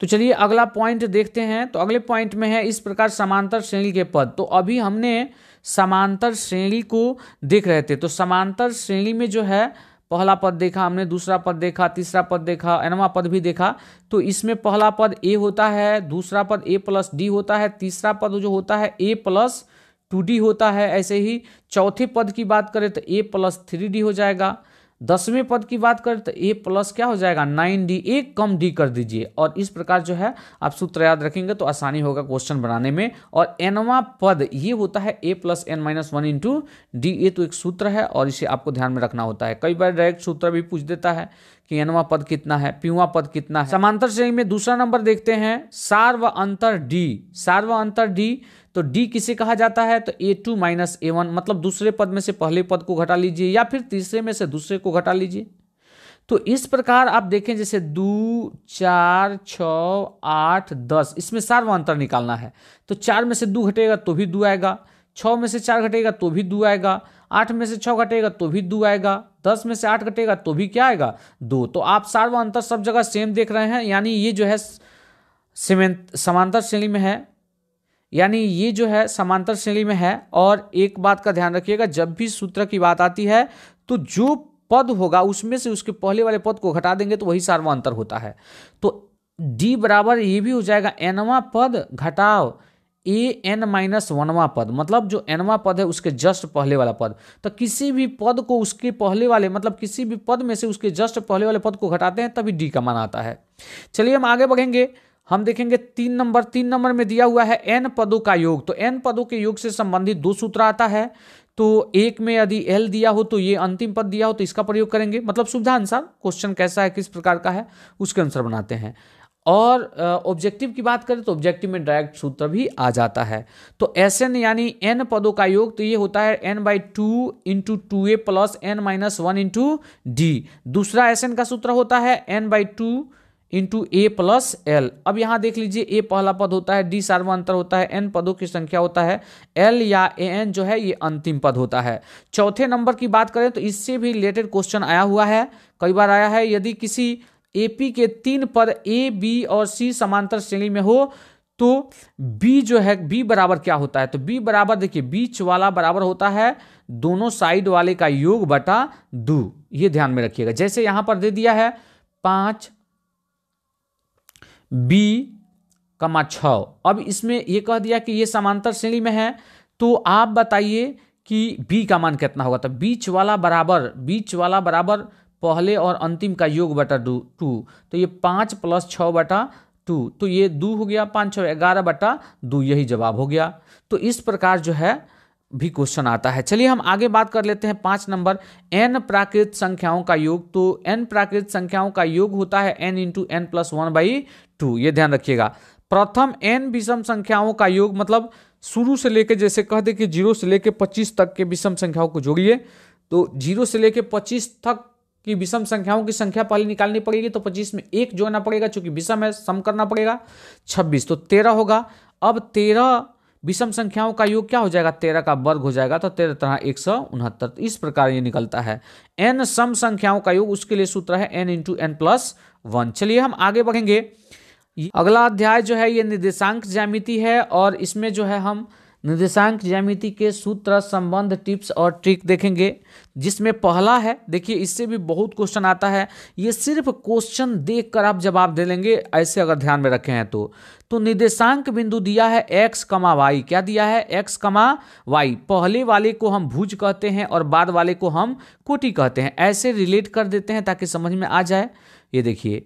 तो चलिए अगला पॉइंट देखते हैं। तो अगले पॉइंट में है इस प्रकार समांतर श्रेणी के पद। तो अभी हमने समांतर श्रेणी को देख रहे थे, तो समांतर श्रेणी में जो है पहला पद देखा हमने, दूसरा पद देखा, तीसरा पद देखा, nवां पद भी देखा। तो इसमें पहला पद a होता है, दूसरा पद a + d होता है, तीसरा पद जो होता है a + 2d होता है। ऐसे ही चौथे पद की बात करें तो a + 3d हो जाएगा। 10वें पद की बात करें तो a + क्या हो जाएगा 9d, एक कम d कर दीजिए, और इस प्रकार जो है आप सूत्र याद रखेंगे तो आसानी होगा क्वेश्चन बनाने में। और nवां पद ये होता है a + n - 1 इंटू डी, ये तो एक सूत्र है और इसे आपको ध्यान में रखना होता है। कई बार डायरेक्ट सूत्र भी पूछ देता है कि nवां पद कितना है, pवां पद कितना है। समांतर श्रेणी में दूसरा नंबर देखते हैं, सार व अंतर d। सार व अंतर d, तो d किसे कहा जाता है, तो a2 - a1, मतलब दूसरे पद में से पहले पद को घटा लीजिए या फिर तीसरे में से दूसरे को घटा लीजिए। तो इस प्रकार आप देखें जैसे 2, 4, 6, 8, 10, इसमें सार व अंतर निकालना है। तो 4 में से 2 घटेगा तो भी 2 आएगा, 6 में से 4 घटेगा तो भी 2 आएगा, 8 में से 6 घटेगा तो भी 2 आएगा, 10 में से 8 घटेगा तो भी क्या आएगा 2। तो आप सार व अंतर सब जगह सेम देख रहे हैं, यानी ये जो है समांतर श्रेणी में है, यानी ये जो है समांतर श्रेणी में है। और एक बात का ध्यान रखिएगा, जब भी सूत्र की बात आती है तो जो पद होगा उसमें से उसके पहले वाले पद को घटा देंगे तो वही सार व अंतर होता है। तो d बराबर ये भी हो जाएगा nवां पद घटाव an - 1वां पद, मतलब जो nवां पद है उसके जस्ट पहले वाला पद। तो किसी भी पद को उसके पहले वाले, मतलब किसी भी पद में से उसके जस्ट पहले वाले पद को घटाते हैं तभी d का मान आता है। चलिए हम आगे बढ़ेंगे, हम देखेंगे 3 नंबर में दिया हुआ है n पदों का योग। तो n पदों के योग से संबंधित 2 सूत्र आता है। तो एक में यदि l दिया हो तो ये अंतिम पद दिया हो तो इसका प्रयोग करेंगे, मतलब सुविधा अनुसार क्वेश्चन कैसा है, किस प्रकार का है, उसके अनुसार बनाते हैं। और ऑब्जेक्टिव की बात करें तो ऑब्जेक्टिव में डायरेक्ट सूत्र भी आ जाता है। तो Sn यानी n पदों का योग, तो ये होता है n/2 into 2a + n - 1 into d। दूसरा Sn का सूत्र होता है n/2 इंटू a + l। अब यहाँ देख लीजिए, a पहला पद होता है, d सार व अंतर होता है, n पदों की संख्या होता है, l या an जो है ये अंतिम पद होता है। चौथे नंबर की बात करें तो इससे भी रिलेटेड क्वेश्चन आया हुआ है, कई बार आया है। यदि किसी AP के 3 पद a, b और c समांतर श्रेणी में हो तो b जो है, b बराबर क्या होता है, तो b बराबर देखिए बीच वाला बराबर होता है दोनों साइड वाले का योग बटा 2, ये ध्यान में रखिएगा। जैसे यहां पर दे दिया है 5 b/6। अब इसमें ये कह दिया कि ये समांतर श्रेणी में है, तो आप बताइए कि b का मान कितना होगा। तो बीच वाला बराबर पहले और अंतिम का योग बटा 2, तो ये 5 + 6/2, तो ये 2 हो गया, 5 6 11/2, यही जवाब हो गया। तो इस प्रकार जो है भी क्वेश्चन आता है। चलिए हम आगे बात कर लेते हैं 5 नंबर, n प्राकृत संख्याओं का योग। तो n प्राकृत संख्याओं का योग होता है n इंटू n + 1/2, ये ध्यान रखिएगा। प्रथम n विषम संख्याओं का योग, मतलब शुरू से लेके, जैसे कह दे कि 0 से लेके 25 तक के विषम संख्याओं को जोड़िए, तो 0 से लेके 25 तक की विषम संख्याओं की संख्या पहले निकालनी पड़ेगी, तो 25 में 1 जोड़ना पड़ेगा, चूंकि विषम है सम करना पड़ेगा, 26, तो 13 होगा। अब 13 विषम संख्याओं का योग क्या हो जाएगा, 13 का वर्ग हो जाएगा, तो 13 तरह 169। इस प्रकार ये निकलता है। n सम संख्याओं का योग, उसके लिए सूत्र है n इंटू n + 1। चलिए हम आगे बढ़ेंगे। अगला अध्याय जो है ये निर्देशांक ज्यामिति है, और इसमें जो है हम निर्देशांक ज्यामिति के सूत्र, संबंध, टिप्स और ट्रिक देखेंगे। जिसमें पहला है, देखिए इससे भी बहुत क्वेश्चन आता है, ये सिर्फ क्वेश्चन देखकर आप जवाब दे लेंगे, ऐसे अगर ध्यान में रखे हैं तो निर्देशांक बिंदु दिया है x, y। क्या दिया है, x, y। पहले वाले को हम भुज कहते हैं और बाद वाले को हम कोटि कहते हैं, ऐसे रिलेट कर देते हैं ताकि समझ में आ जाए। ये देखिए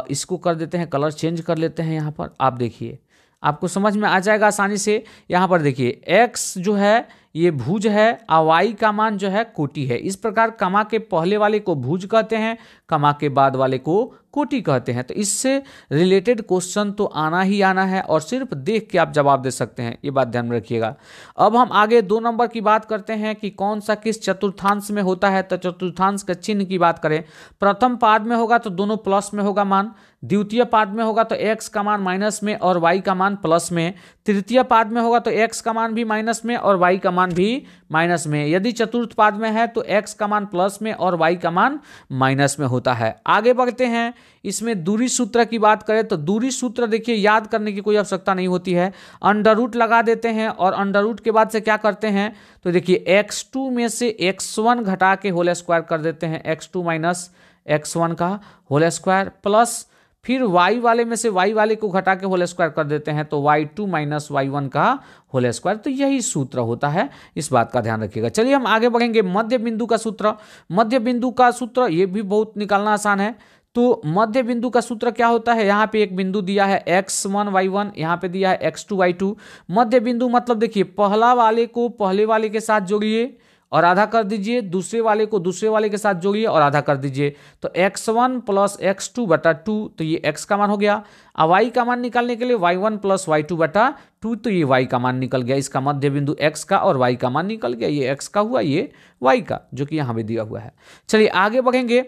इसको कर देते हैं, कलर चेंज कर लेते हैं, यहाँ पर आप देखिए आपको समझ में आ जाएगा आसानी से। यहाँ पर देखिए x जो है ये भुज है और y का मान जो है कोटि है। इस प्रकार कमा के पहले वाले को भुज कहते हैं, कमा के बाद वाले को कोटि कहते हैं। तो इससे रिलेटेड क्वेश्चन तो आना ही आना है और सिर्फ देख के आप जवाब दे सकते हैं, ये बात ध्यान में रखिएगा। अब हम आगे 2 नंबर की बात करते हैं कि कौन सा किस चतुर्थांश में होता है। तो चतुर्थांश का चिन्ह की बात करें, प्रथम पाद में होगा तो दोनों प्लस में होगा मान, द्वितीय पाद में होगा तो x का मान माइनस में और y का मान प्लस में, तृतीय पाद में होगा तो x का मान भी माइनस में और y का मान भी माइनस में। यदि चतुर्थ पाद में है तो x का मान प्लस में और y का मान माइनस में होता है। आगे बढ़ते हैं, इसमें दूरी सूत्र की बात करें तो दूरी सूत्र देखिए याद करने की कोई आवश्यकता नहीं होती है, अंडर रूट लगा देते हैं और अंडर रूट के बाद से क्या करते हैं तो देखिए x2 में से x1 घटा के होल स्क्वायर कर देते हैं, x2 माइनस x1 का होल स्क्वायर प्लस फिर y वाले में से y वाले को घटा के होल स्क्वायर कर देते हैं तो y2 माइनस y1 का होल स्क्वायर। तो यही सूत्र होता है, इस बात का ध्यान रखिएगा। चलिए हम आगे बढ़ेंगे, मध्य बिंदु का सूत्र। मध्य बिंदु का सूत्र ये भी बहुत निकालना आसान है। तो मध्य बिंदु का सूत्र क्या होता है, यहाँ पे एक बिंदु दिया है x1 y1, यहाँ पे दिया है x2 y2। मध्य बिंदु मतलब देखिए पहला वाले को पहले वाले के साथ जोड़िए और आधा कर दीजिए, दूसरे वाले को दूसरे वाले के साथ जोड़िए और आधा कर दीजिए, तो x1 प्लस x2 बटा 2, तो ये x का मान हो गया। अब y का मान निकालने के लिए y1 प्लस y2 बटा 2, तो ये y का मान निकल गया। इसका मध्य बिंदु x का और y का मान निकल गया, ये x का हुआ, ये y का, जो कि यहाँ भी दिया हुआ है। चलिए आगे बढ़ेंगे,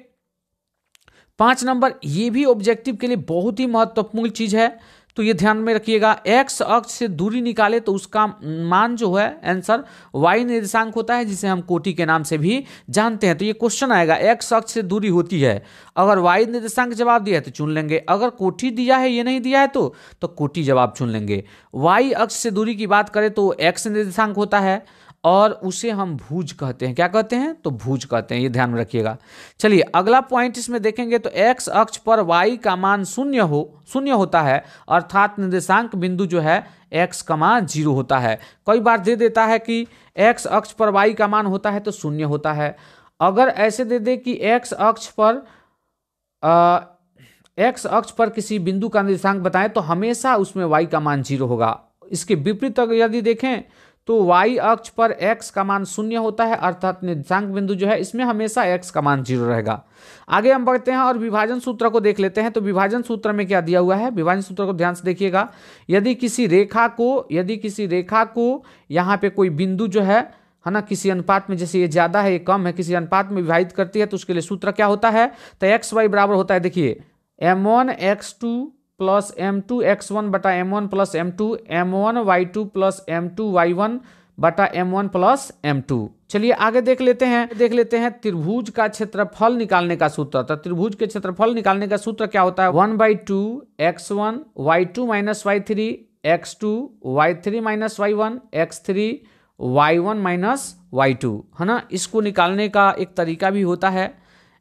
5 नंबर, ये भी ऑब्जेक्टिव के लिए बहुत ही महत्वपूर्ण चीज है, तो ये ध्यान में रखिएगा। x अक्ष से दूरी निकाले तो उसका मान जो है आंसर y निर्देशांक होता है, जिसे हम कोटि के नाम से भी जानते हैं। तो ये क्वेश्चन आएगा, x अक्ष से दूरी होती है, अगर y निर्देशांक जवाब दिया है तो चुन लेंगे, अगर कोटि दिया है ये नहीं दिया है तो कोटि जवाब चुन लेंगे। y अक्ष से दूरी की बात करें तो x निर्देशांक होता है और उसे हम भुज कहते हैं। क्या कहते हैं तो भुज कहते हैं, ये ध्यान में रखिएगा। चलिए अगला पॉइंट इसमें देखेंगे तो x अक्ष पर y का मान शून्य होता है, अर्थात निर्देशांक बिंदु जो है x का मान 0 होता है। कई बार दे देता है कि x अक्ष पर y का मान होता है तो 0 होता है। अगर ऐसे दे दे कि x अक्ष पर किसी बिंदु का निर्देशांक बताएं तो हमेशा उसमें y का मान 0 होगा। इसके विपरीत अगर यदि देखें तो y अक्ष पर x का मान 0 होता है, अर्थात निर्देशांक बिंदु जो है इसमें हमेशा x का मान 0 रहेगा। आगे हम बढ़ते हैं और विभाजन सूत्र को देख लेते हैं। तो विभाजन सूत्र में क्या दिया हुआ है, विभाजन सूत्र को ध्यान से देखिएगा। यदि किसी रेखा को यहाँ पे कोई बिंदु जो है ना, किसी अनुपात में, जैसे ये ज्यादा है ये कम है, किसी अनुपात में विभाजित करती है तो उसके लिए सूत्र क्या होता है, तो एक्स वाई बराबर होता है, देखिए m1 x2 plus m2 x1 बटा m1 plus m2, m1 y2 plus m2 y1 बटा m1 प्लस m2। चलिए आगे देख लेते हैं त्रिभुज का क्षेत्रफल निकालने का सूत्र। तो त्रिभुज के क्षेत्रफल निकालने का सूत्र क्या होता है, 1/2 x1 y2 minus y3 x2 y3 minus y1 x3 y1 minus y2, है ना। इसको निकालने का एक तरीका भी होता है,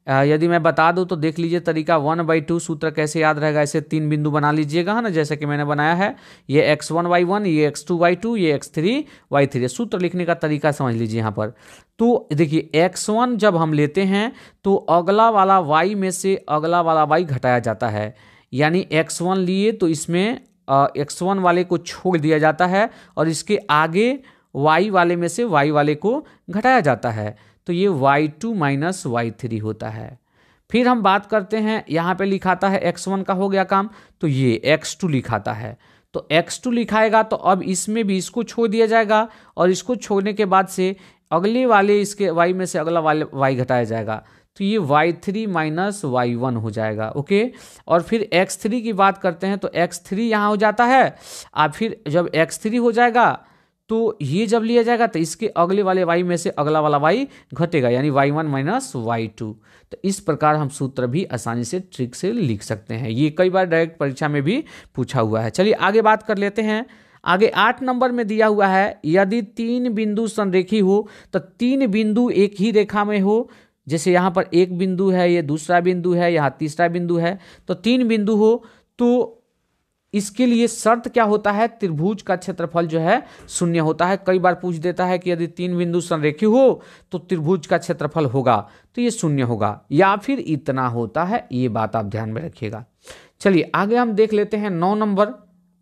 यदि मैं बता दूं तो देख लीजिए तरीका। 1/2 सूत्र कैसे याद रहेगा, ऐसे 3 बिंदु बना लीजिएगा, है ना, जैसे कि मैंने बनाया है। ये x1 y1, ये x2 y2, ये x3 y3। सूत्र लिखने का तरीका समझ लीजिए यहाँ पर। तो देखिए x1 जब हम लेते हैं तो अगला वाला y में से अगला वाला y घटाया जाता है, यानी x1 लिए तो इसमें x1 वाले को छोड़ दिया जाता है और इसके आगे y वाले में से y वाले को घटाया जाता है, तो ये y2 माइनस y3 होता है। फिर हम बात करते हैं, यहाँ पे लिखाता है x1 का हो गया काम, तो ये x2 लिखाता है, तो x2 लिखाएगा तो अब इसमें भी इसको छोड़ दिया जाएगा और इसको छोड़ने के बाद से अगले वाले इसके y में से अगला वाले y घटाया जाएगा, तो ये y3 माइनस y1 हो जाएगा। ओके, और फिर x3 की बात करते हैं तो x3 यहाँ हो जाता है। अब फिर जब x3 हो जाएगा तो ये जब लिया जाएगा तो इसके अगले वाले y में से अगला वाला y घटेगा, यानी y1 माइनस y2। तो इस प्रकार हम सूत्र भी आसानी से ट्रिक से लिख सकते हैं, ये कई बार डायरेक्ट परीक्षा में भी पूछा हुआ है। चलिए आगे बात कर लेते हैं। आगे 8 नंबर में दिया हुआ है, यदि 3 बिंदु संरेखी हो तो 3 बिंदु एक ही रेखा में हो, जैसे यहाँ पर एक बिंदु है, ये दूसरा बिंदु है, यहाँ तीसरा बिंदु है, तो 3 बिंदु हो तो इसके लिए शर्त क्या होता है, त्रिभुज का क्षेत्रफल जो है 0 होता है। कई बार पूछ देता है कि यदि 3 बिंदु संरेखी हो तो त्रिभुज का क्षेत्रफल होगा, तो ये 0 होगा या फिर इतना होता है, ये बात आप ध्यान में रखिएगा। चलिए आगे हम देख लेते हैं 9 नंबर।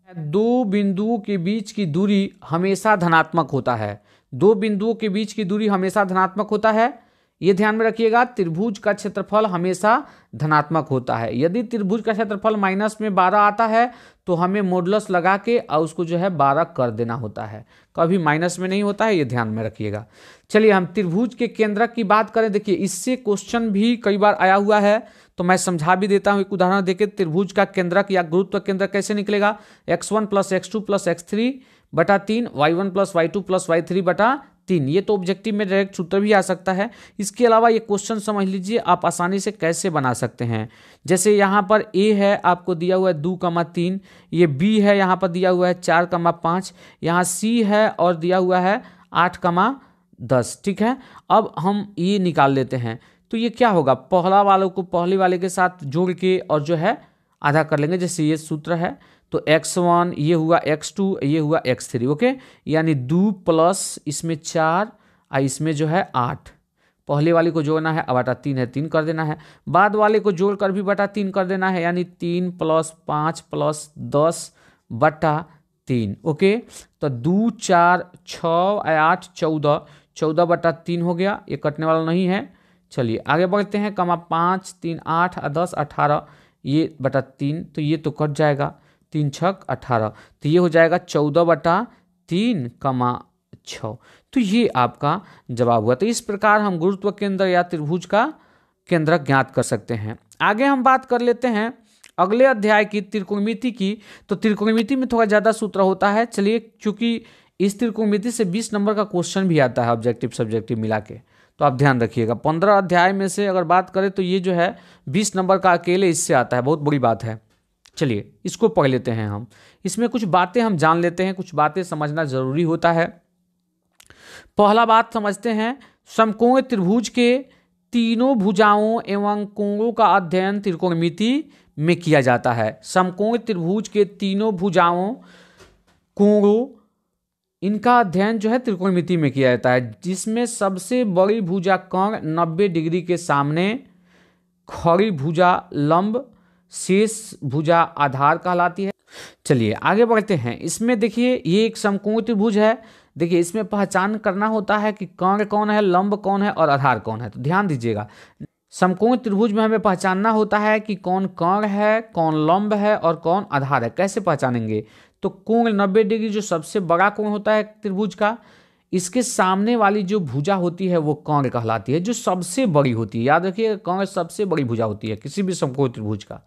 2 बिंदुओं के बीच की दूरी हमेशा धनात्मक होता है, 2 बिंदुओं के बीच की दूरी हमेशा धनात्मक होता है, ये ध्यान में रखिएगा, त्रिभुज का क्षेत्रफल हमेशा धनात्मक होता है। यदि त्रिभुज का क्षेत्रफल माइनस में 12 आता है तो हमें मॉडुलस लगा के और उसको जो है 12 कर देना होता है, कभी माइनस में नहीं होता है, ये ध्यान में रखिएगा। चलिए हम त्रिभुज के केंद्रक की बात करें। देखिए इससे क्वेश्चन भी कई बार आया हुआ है, तो मैं समझा भी देता हूं एक उदाहरण देके। त्रिभुज का केंद्रक या गुरुत्व केंद्रक कैसे निकलेगा, x1 + x2 + x3 बटा 3, y1 + y2 + y3 बटा 3। ये तो ऑब्जेक्टिव में डायरेक्ट सूत्र भी आ सकता है। इसके अलावा ये क्वेश्चन समझ लीजिए आप आसानी से कैसे बना सकते हैं। जैसे यहाँ पर a है आपको दिया हुआ है 2,3, ये b है यहाँ पर दिया हुआ है 4,5, यहाँ c है और दिया हुआ है 8,10। ठीक है, अब हम ये निकाल लेते हैं। तो ये क्या होगा, पहला वालों को पहले वाले के साथ जोड़ के और जो है आधा कर लेंगे। जैसे ये सूत्र है तो x1 ये हुआ x2 ये हुआ x3, ओके। यानी 2 प्लस इसमें 4 और इसमें जो है 8, पहले वाले को जोड़ना है, बटा 3 है 3 कर देना है, बाद वाले को जोड़कर भी बटा 3 कर देना है, यानी 3 + 5 + 10 बटा 3, ओके। तो 2 4 6 8 14, 14 बटा 3 हो गया, ये कटने वाला नहीं है। चलिए आगे बढ़ते हैं, 5 3 8 10 18, ये बटा 3, तो ये तो कट जाएगा, 3 6 18, तो ये हो जाएगा 14 बटा 3, 6। तो ये आपका जवाब हुआ। तो इस प्रकार हम गुरुत्व केंद्र या त्रिभुज का केंद्रक ज्ञात कर सकते हैं। आगे हम बात कर लेते हैं अगले अध्याय की, त्रिकोणमिति की। तो त्रिकोणमिति में थोड़ा ज़्यादा सूत्र होता है। चलिए, क्योंकि इस त्रिकोणमिति से 20 नंबर का क्वेश्चन भी आता है ऑब्जेक्टिव सब्जेक्टिव मिला के, तो आप ध्यान रखिएगा। 15 अध्याय में से अगर बात करें तो ये जो है 20 नंबर का अकेले इससे आता है, बहुत बड़ी बात है। चलिए इसको पढ़ लेते हैं हम, इसमें कुछ बातें हम जान लेते हैं, कुछ बातें समझना जरूरी होता है। पहला बात समझते हैं, समकोण त्रिभुज के तीनों भुजाओं एवं कोणों का अध्ययन त्रिकोणमिति में किया जाता है। समकोण त्रिभुज के तीनों भुजाओं कोणों इनका अध्ययन जो है त्रिकोणमिति में किया जाता है, जिसमें सबसे बड़ी भुजा कोण 90 डिग्री के सामने, खड़ी भुजा लंब, शेष भुजा आधार कहलाती है। चलिए आगे बढ़ते हैं। इसमें देखिए ये एक समकोण त्रिभुज है। देखिए इसमें पहचान करना होता है कि कोण कौन है, लंब कौन है और आधार कौन है। तो ध्यान दीजिएगा, समकोण त्रिभुज में हमें पहचानना होता है कि कौन कोण है, कौन लंब है और कौन आधार है। कैसे पहचानेंगे, तो कोण 90 डिग्री जो सबसे बड़ा कोण होता है त्रिभुज का, इसके सामने वाली जो भुजा होती है वो कोण कहलाती है, जो सबसे बड़ी होती है। याद रखिए, कोण सबसे बड़ी भुजा होती है किसी भी समकोण त्रिभुज का।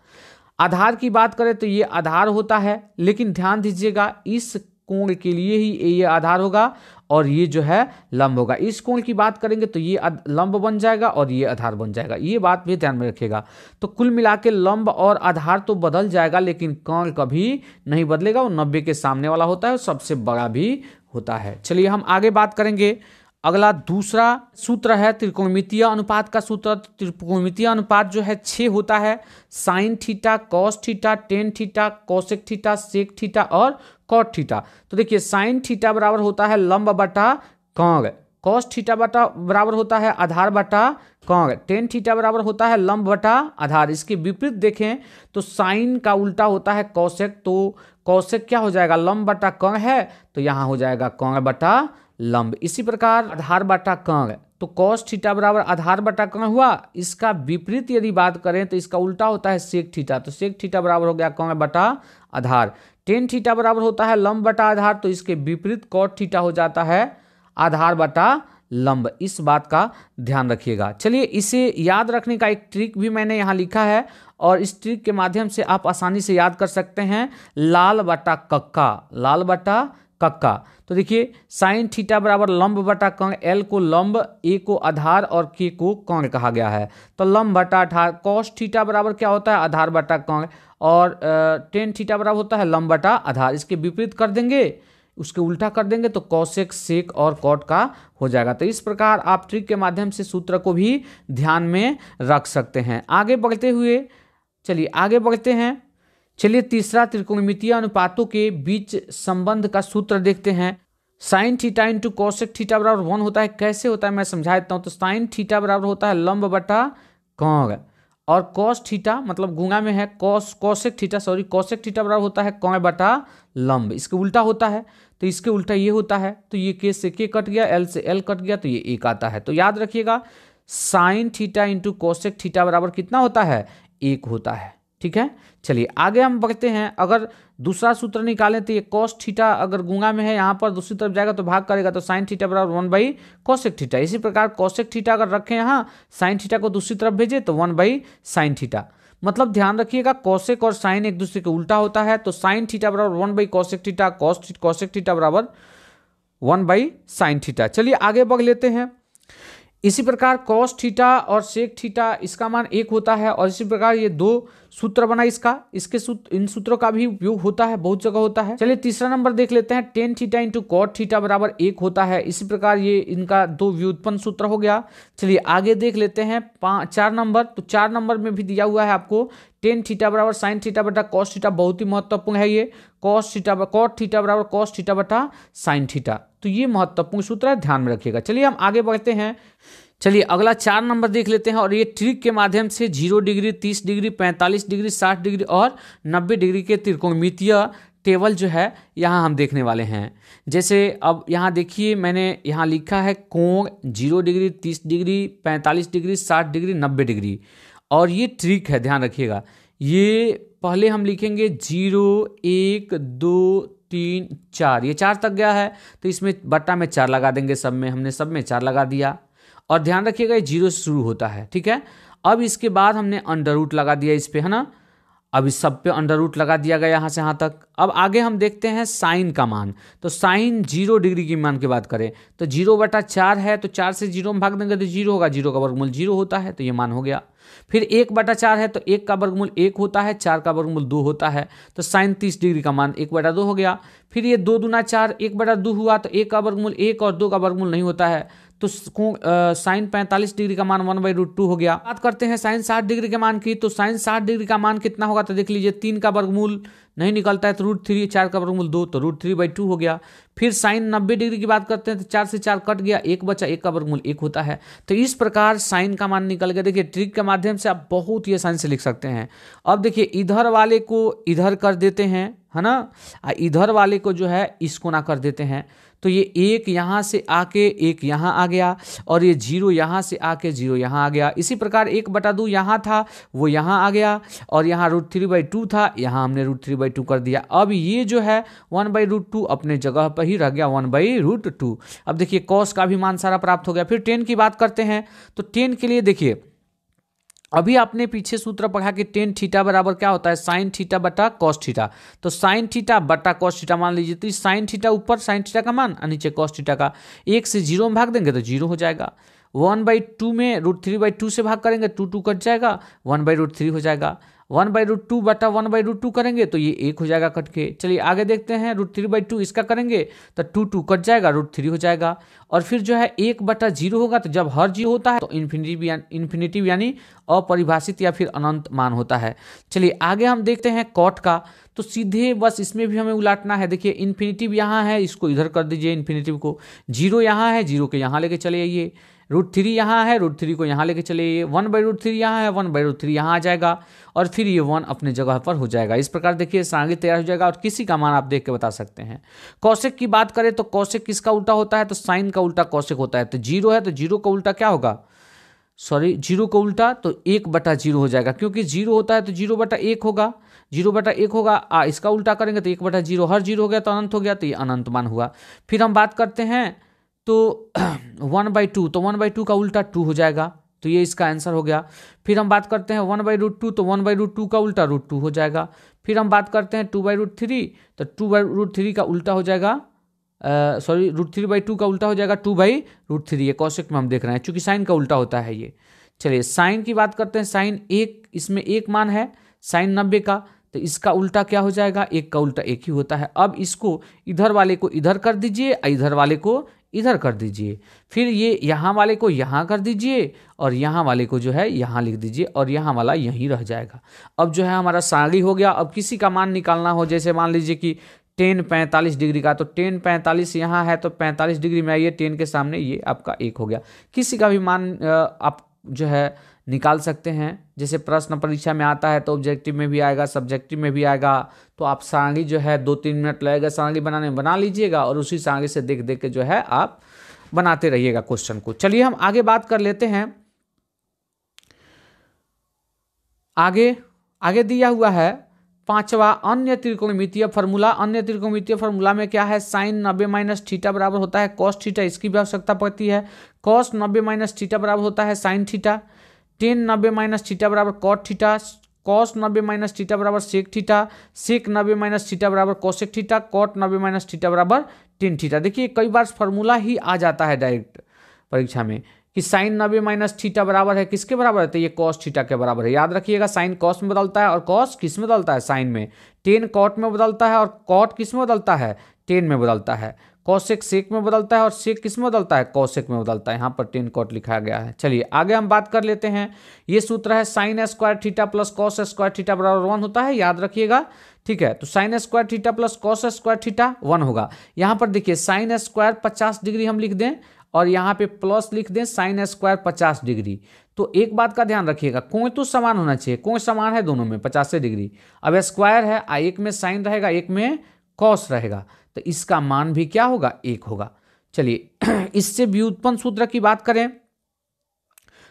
आधार की बात करें तो ये आधार होता है, लेकिन ध्यान दीजिएगा इस कोण के लिए ही ये आधार होगा और ये जो है लंब होगा। इस कोण की बात करेंगे तो ये लंब बन जाएगा और ये आधार बन जाएगा, ये बात भी ध्यान में रखिएगा। तो कुल मिला के लंब और आधार तो बदल जाएगा, लेकिन कोण कभी नहीं बदलेगा, वो 90 के सामने वाला होता है और सबसे बड़ा भी होता है। चलिए हम आगे बात करेंगे। अगला दूसरा सूत्र है त्रिकोणमितीय अनुपात का सूत्र। त्रिकोणमितीय अनुपात जो है 6 होता है। Sine theta, cos theta, tan theta, cosec theta, sec theta और कॉट थीटा। तो देखिए साइन थीटा बराबर होता है लंब बटा कोण, कॉस थीटा बराबर होता है आधार बटा कोण, टेन थीटा बराबर होता है लंब बटा आधार। इसके विपरीत देखें तो साइन का उल्टा होता है कॉसेक, तो कॉसेक क्या हो जाएगा, लंब बटा कोण है, तो यहाँ हो जाएगा कोण बटा लंब। इसी प्रकार आधार बटा कोण, तो कॉस थीटा बराबर आधार बटा कोण हुआ। इसका विपरीत यदि बात करें तो इसका उल्टा होता है सेक थीटा, तो सेक थीटा बराबर हो गया कोण बटा आधार। टेन थीटा बराबर होता है लंब बटा आधार, तो इसके विपरीत कॉट थीटा हो जाता है आधार बटा लंब। इस बात का ध्यान रखिएगा। चलिए इसे याद रखने का एक ट्रिक भी मैंने यहाँ लिखा है और इस ट्रिक के माध्यम से आप आसानी से याद कर सकते हैं। लाल बटा कक्का, लाल बटा कक्का। तो देखिए साइन थीटा बराबर लंब बटा कोण, एल को लंब, ए को आधार और के को कोण कहा गया है। तो लंब बटा आधार। कॉस थीटा बराबर क्या होता है, आधार बटा कोण, और टेन थीटा बराबर होता है लंब बटा आधार। इसके विपरीत कर देंगे, उसके उल्टा कर देंगे तो कॉसेक, सेक और कॉट का हो जाएगा। तो इस प्रकार आप ट्रिक के माध्यम से सूत्र को भी ध्यान में रख सकते हैं। आगे बढ़ते हुए चलिए आगे बढ़ते हैं। चलिए तीसरा त्रिकोणमितीय अनुपातों के बीच संबंध का सूत्र देखते हैं। Sine theta into cosec theta बराबर 1 होता है। कैसे होता है मैं समझा देता हूँ। तो साइन थीटा बराबर होता है लंब बटा कोण, और कॉस थीटा मतलब गुणा में है कॉसेक थीटा बराबर होता है कोण बटा लंब। इसके उल्टा होता है, तो इसके उल्टा ये होता है, तो ये के से के कट गया, एल से एल कट गया, तो ये एक आता है। तो याद रखिएगा sine theta into cosec theta बराबर कितना होता है, 1 होता है। ठीक है, चलिए आगे हम बढ़ते हैं। अगर दूसरा सूत्र निकालें तो ये कॉस थीटा अगर गुणा में है, यहाँ पर दूसरी तरफ जाएगा तो भाग करेगा, तो साइन थीटा बराबर 1 कोसेक थीटा। इसी प्रकार कोसेक थीटा अगर रखें यहाँ, साइन थीटा को दूसरी तरफ भेजे तो 1 साइन थीटा। मतलब ध्यान रखिएगा कोसेक और साइन एक दूसरे के उल्टा होता है, तो साइन थीटा बराबर 1 कोसेक थीटा, कोसेक थीटा बराबर 1 साइन थीटा। चलिए आगे बढ़ लेते हैं। इसी प्रकार कॉस थीटा और सेक थीटा इसका मान 1 होता है, और इसी प्रकार ये 2 सूत्र बना इसका, इसके इन सूत्रों का भी उपयोग होता है, बहुत जगह होता है। चलिए तीसरा नंबर देख लेते हैं। Tan theta into cot theta बराबर 1 होता है। इसी प्रकार ये इनका 2 व्युत्पन्न सूत्र हो गया। चलिए आगे देख लेते हैं 4 नंबर। तो 4 नंबर में भी दिया हुआ है आपको टेन थीटा बराबर साइन थीटा बटा कॉस थीटा, बहुत ही महत्वपूर्ण है ये। कॉट थीटा बराबर कॉस थीटा बटा साइन थीटा, तो ये महत्वपूर्ण सूत्र है, ध्यान में रखिएगा। चलिए हम आगे बढ़ते हैं। चलिए अगला 4 नंबर देख लेते हैं, और ये ट्रिक के माध्यम से 0 डिग्री, 30 डिग्री, 45 डिग्री, 60 डिग्री और 90 डिग्री के त्रिकोणमितीय टेबल जो है यहाँ हम देखने वाले हैं। जैसे अब यहाँ देखिए मैंने यहाँ लिखा है कोण 0 degree, 30 degree, 45 degree, 60 degree, 90 degree, और ये ट्रिक है, ध्यान रखिएगा। ये पहले हम लिखेंगे 0, 1, 2, 3, 4, ये 4 तक गया है, तो इसमें बट्टा में 4 लगा देंगे, सब में हमने सब में 4 लगा दिया। और ध्यान रखिएगा ये 0 से शुरू होता है, ठीक है। अब इसके बाद हमने अंडर रूट लगा दिया इस पे, है ना। अब इस सब पे अंडर रूट लगा दिया गया यहाँ से यहाँ तक। अब आगे हम देखते हैं साइन का मान। तो साइन 0 डिग्री की मान की बात करें तो 0/4 है, तो 4 से 0 में भाग देंगे तो 0 होगा, 0 का वर्गमूल 0 होता है, तो ये मान हो गया। फिर 1/4 है, तो 1 का वर्गमूल 1 होता है, 4 का वर्गमूल 2 होता है, तो साइन 30 डिग्री का मान 1/2 हो गया। फिर ये 2 दूना 4, 1/2 हुआ, तो 1 का वर्गमूल 1 और 2 का वर्गमूल नहीं होता है, तो साइन 45 डिग्री का मान 1/√2 हो गया। बात करते हैं साइन 60 डिग्री के मान की। तो साइन 60 डिग्री का मान कितना होगा, तो देख लीजिए 3 का वर्गमूल नहीं निकलता है, तो √3, 4 का वर्गमूल 2, तो √3/2 हो गया। फिर साइन 90 डिग्री की बात करते हैं तो 4 से 4 कट गया, 1 बचा, 1 का वर्गमूल 1 होता है। तो इस प्रकार साइन का मान निकल गया। देखिए ट्रिक के माध्यम से आप बहुत ही आसानी से लिख सकते हैं। अब देखिए इधर वाले को इधर कर देते हैं, है ना, इधर वाले को जो है इसको ना कर देते हैं, तो ये 1 यहाँ से आके 1 यहाँ आ गया, और ये 0 यहाँ से आके 0 यहाँ आ गया। इसी प्रकार 1/2 यहाँ था, वो यहाँ आ गया, और यहाँ √3/2 था, यहाँ हमने √3/2 कर दिया। अब ये जो है 1/√2 अपने जगह पर ही रह गया, 1/√2। अब देखिए कॉस का भी मान सारा प्राप्त हो गया। फिर टेन की बात करते हैं। तो टेन के लिए देखिए अभी आपने पीछे सूत्र पढ़ा कि टेन थीटा बराबर क्या होता है, साइन थीटा बटा कॉस थीटा। तो साइन थीटा बटा कॉस थीटा मान लीजिए, तो साइन थीटा ऊपर साइन थीटा का मान और नीचे कॉस थीटा का। 1 से 0 में भाग देंगे तो 0 हो जाएगा। 1/2 में √3/2 से भाग करेंगे 2 कट जाएगा, 1/√3 हो जाएगा। 1/√2 बटा 1/√2 करेंगे तो ये 1 हो जाएगा कट के। चलिए आगे देखते हैं, √3/2 इसका करेंगे तो 2 कट जाएगा, √3 हो जाएगा। और फिर जो है 1/0 होगा, तो जब हर 0 होता है तो इन्फिनिटिव यानी अपरिभाषित या फिर अनंत मान होता है। चलिए आगे हम देखते हैं कॉट का। तो सीधे बस इसमें भी हमें उलाटना है। देखिए इन्फिनिटिव यहाँ है, इसको इधर कर दीजिए, इन्फिनिटिव को। 0 यहाँ है, 0 के यहाँ लेके चले आइए। √3 यहाँ है, √3 को यहाँ लेके चले आइए। 1/√3 यहाँ है, 1/√3 यहाँ आ जाएगा, और फिर ये 1 अपने जगह पर हो जाएगा। इस प्रकार देखिए सारणी तैयार हो जाएगा, और किसी का मान आप देख के बता सकते हैं। कौशिक की बात करें तो कौशिक किसका उल्टा होता है, तो साइन का उल्टा कौशिक होता है। तो 0 है तो 0 का उल्टा क्या होगा, 0 का उल्टा तो 1/0 हो जाएगा, क्योंकि 0 होता है तो 0/1 होगा, 0/1 होगा। इसका उल्टा करेंगे तो 1/0, हर 0 हो गया तो अनंत हो गया, तो ये अनंत मान हुआ। फिर हम बात करते हैं तो 1/2, तो 1/2 का उल्टा 2 हो जाएगा, तो ये इसका आंसर हो गया। फिर हम बात करते हैं 1/√2, तो 1/√2 का उल्टा √2 हो जाएगा। फिर हम बात करते हैं 2/√3, तो 2/√3 का उल्टा हो जाएगा, √3/2 का उल्टा हो जाएगा 2/√3। ये कौशिक में हम देख रहे हैं, चूंकि साइन का उल्टा होता है ये। चलिए साइन की बात करते हैं। साइन 1, इसमें 1 मान है साइन 90 का, तो इसका उल्टा क्या हो जाएगा, 1 का उल्टा 1 ही होता है। अब इसको इधर वाले को इधर कर दीजिए, इधर वाले को इधर कर दीजिए। फिर ये यहाँ वाले को यहाँ कर दीजिए, और यहाँ वाले को जो है यहाँ लिख दीजिए, और यहाँ वाला यहीं रह जाएगा। अब जो है हमारा सारणी हो गया। अब किसी का मान निकालना हो, जैसे मान लीजिए कि टेन 45 डिग्री का, तो टेन 45 यहाँ है, तो 45 डिग्री में आइए, 10 के सामने ये आपका 1 हो गया। किसी का भी मान आप जो है निकाल सकते हैं। जैसे प्रश्न परीक्षा में आता है तो ऑब्जेक्टिव में भी आएगा, सब्जेक्टिव में भी आएगा। तो आप सारणी जो है 2-3 मिनट लगेगा सारणी बनाने में, बना लीजिएगा, और उसी सारणी से देख देख के जो है आप बनाते रहिएगा क्वेश्चन को। चलिए हम आगे बात कर लेते हैं। आगे आगे दिया हुआ है पांचवा अन्य त्रिकोणमितीय फार्मूला। अन्य त्रिकोणमितीय फार्मूला में क्या है, साइन 90 माइनस थीटा बराबर होता है कॉस थीटा, इसकी भी आवश्यकता पड़ती है। कॉस 90 माइनस थीटा बराबर होता है sine theta. Tan 90 minus theta बराबर cot theta. Cos 90 minus theta बराबर sec theta. Sec 90 minus theta बराबर cosec theta. Cot 90 minus theta बराबर टेन थीटा। देखिए कई बार फार्मूला ही आ जाता है डायरेक्ट परीक्षा में कि साइन 90 माइनस थीटा बराबर है किसके बराबर है, तो ये कॉस थीटा के बराबर है। याद रखिएगा साइन कॉस में बदलता है और कॉस किस में बदलता है, साइन में। टेन कॉट में बदलता है और कॉट किस में बदलता है, टेन में बदलता है। कॉसेक सेक में बदलता है और सेक किस में बदलता है, कॉसेक में बदलता है। यहाँ पर टेन कॉट लिखा गया है। चलिए आगे हम बात कर लेते हैं। ये सूत्र है sine square theta plus cos square theta बराबर 1 होता है, याद रखिएगा। ठीक है, तो sine square theta plus cos square theta 1 होगा। यहाँ पर देखिए साइन स्क्वायर 50 डिग्री हम लिख दें और यहाँ पे प्लस लिख दें साइन स्क्वायर 50 डिग्री। तो एक बात का ध्यान रखिएगा, कोण तो समान होना चाहिए, कोण समान है दोनों में 50 डिग्री। अब स्क्वायर है, एक में साइन रहेगा एक में कॉस रहेगा, तो इसका मान भी क्या होगा, 1 होगा। चलिए इससे व्युत्पन्न सूत्र की बात करें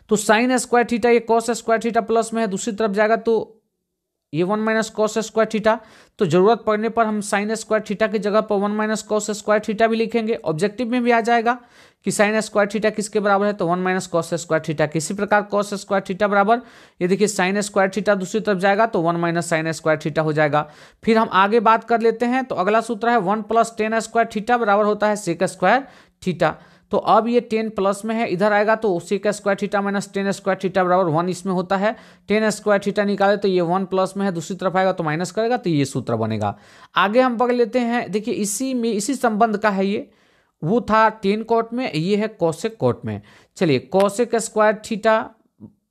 तो साइन स्क्वायर थीटा ये कॉस स्क्वायर थीटा प्लस में है, दूसरी तरफ जाएगा तो ये 1 माइनस कॉस स्क्वायर थीटा। तो जरूरत पड़ने पर हम साइन स्क्वायर थीटा की जगह पर 1 माइनस कॉस स्क्वायर थीटा भी लिखेंगे। ऑब्जेक्टिव में भी आ जाएगा कि साइन स्क्वायर थीटा किसके बराबर है, तो 1 माइनस कॉस स्क्वायर थीटा। किसी प्रकार कॉस स्क्वायर थीटा बराबर, ये देखिए साइन स्क्वायर थीटा दूसरी तरफ जाएगा तो 1 माइनस साइन स्क्वायर थीटा हो जाएगा। फिर हम आगे बात कर लेते हैं। तो अगला सूत्र है 1 प्लस टेन स्क्वायर थीटा बराबर होता है सेक स्क्वायर थीटा। तो अब ये 10 प्लस में है, इधर आएगा तो उसी का square theta minus 10 square theta बराबर 1 इसमें होता है। 10 स्क्वायर थीटा निकाले तो ये 1 प्लस में है, दूसरी तरफ आएगा तो माइनस करेगा, तो ये सूत्र बनेगा। आगे हम पकड़ लेते हैं, देखिए इसी में इसी संबंध का है ये, वो था 10 कॉट में, ये है कोसेक कॉट में। चलिए कोसेक स्क्वायर थीटा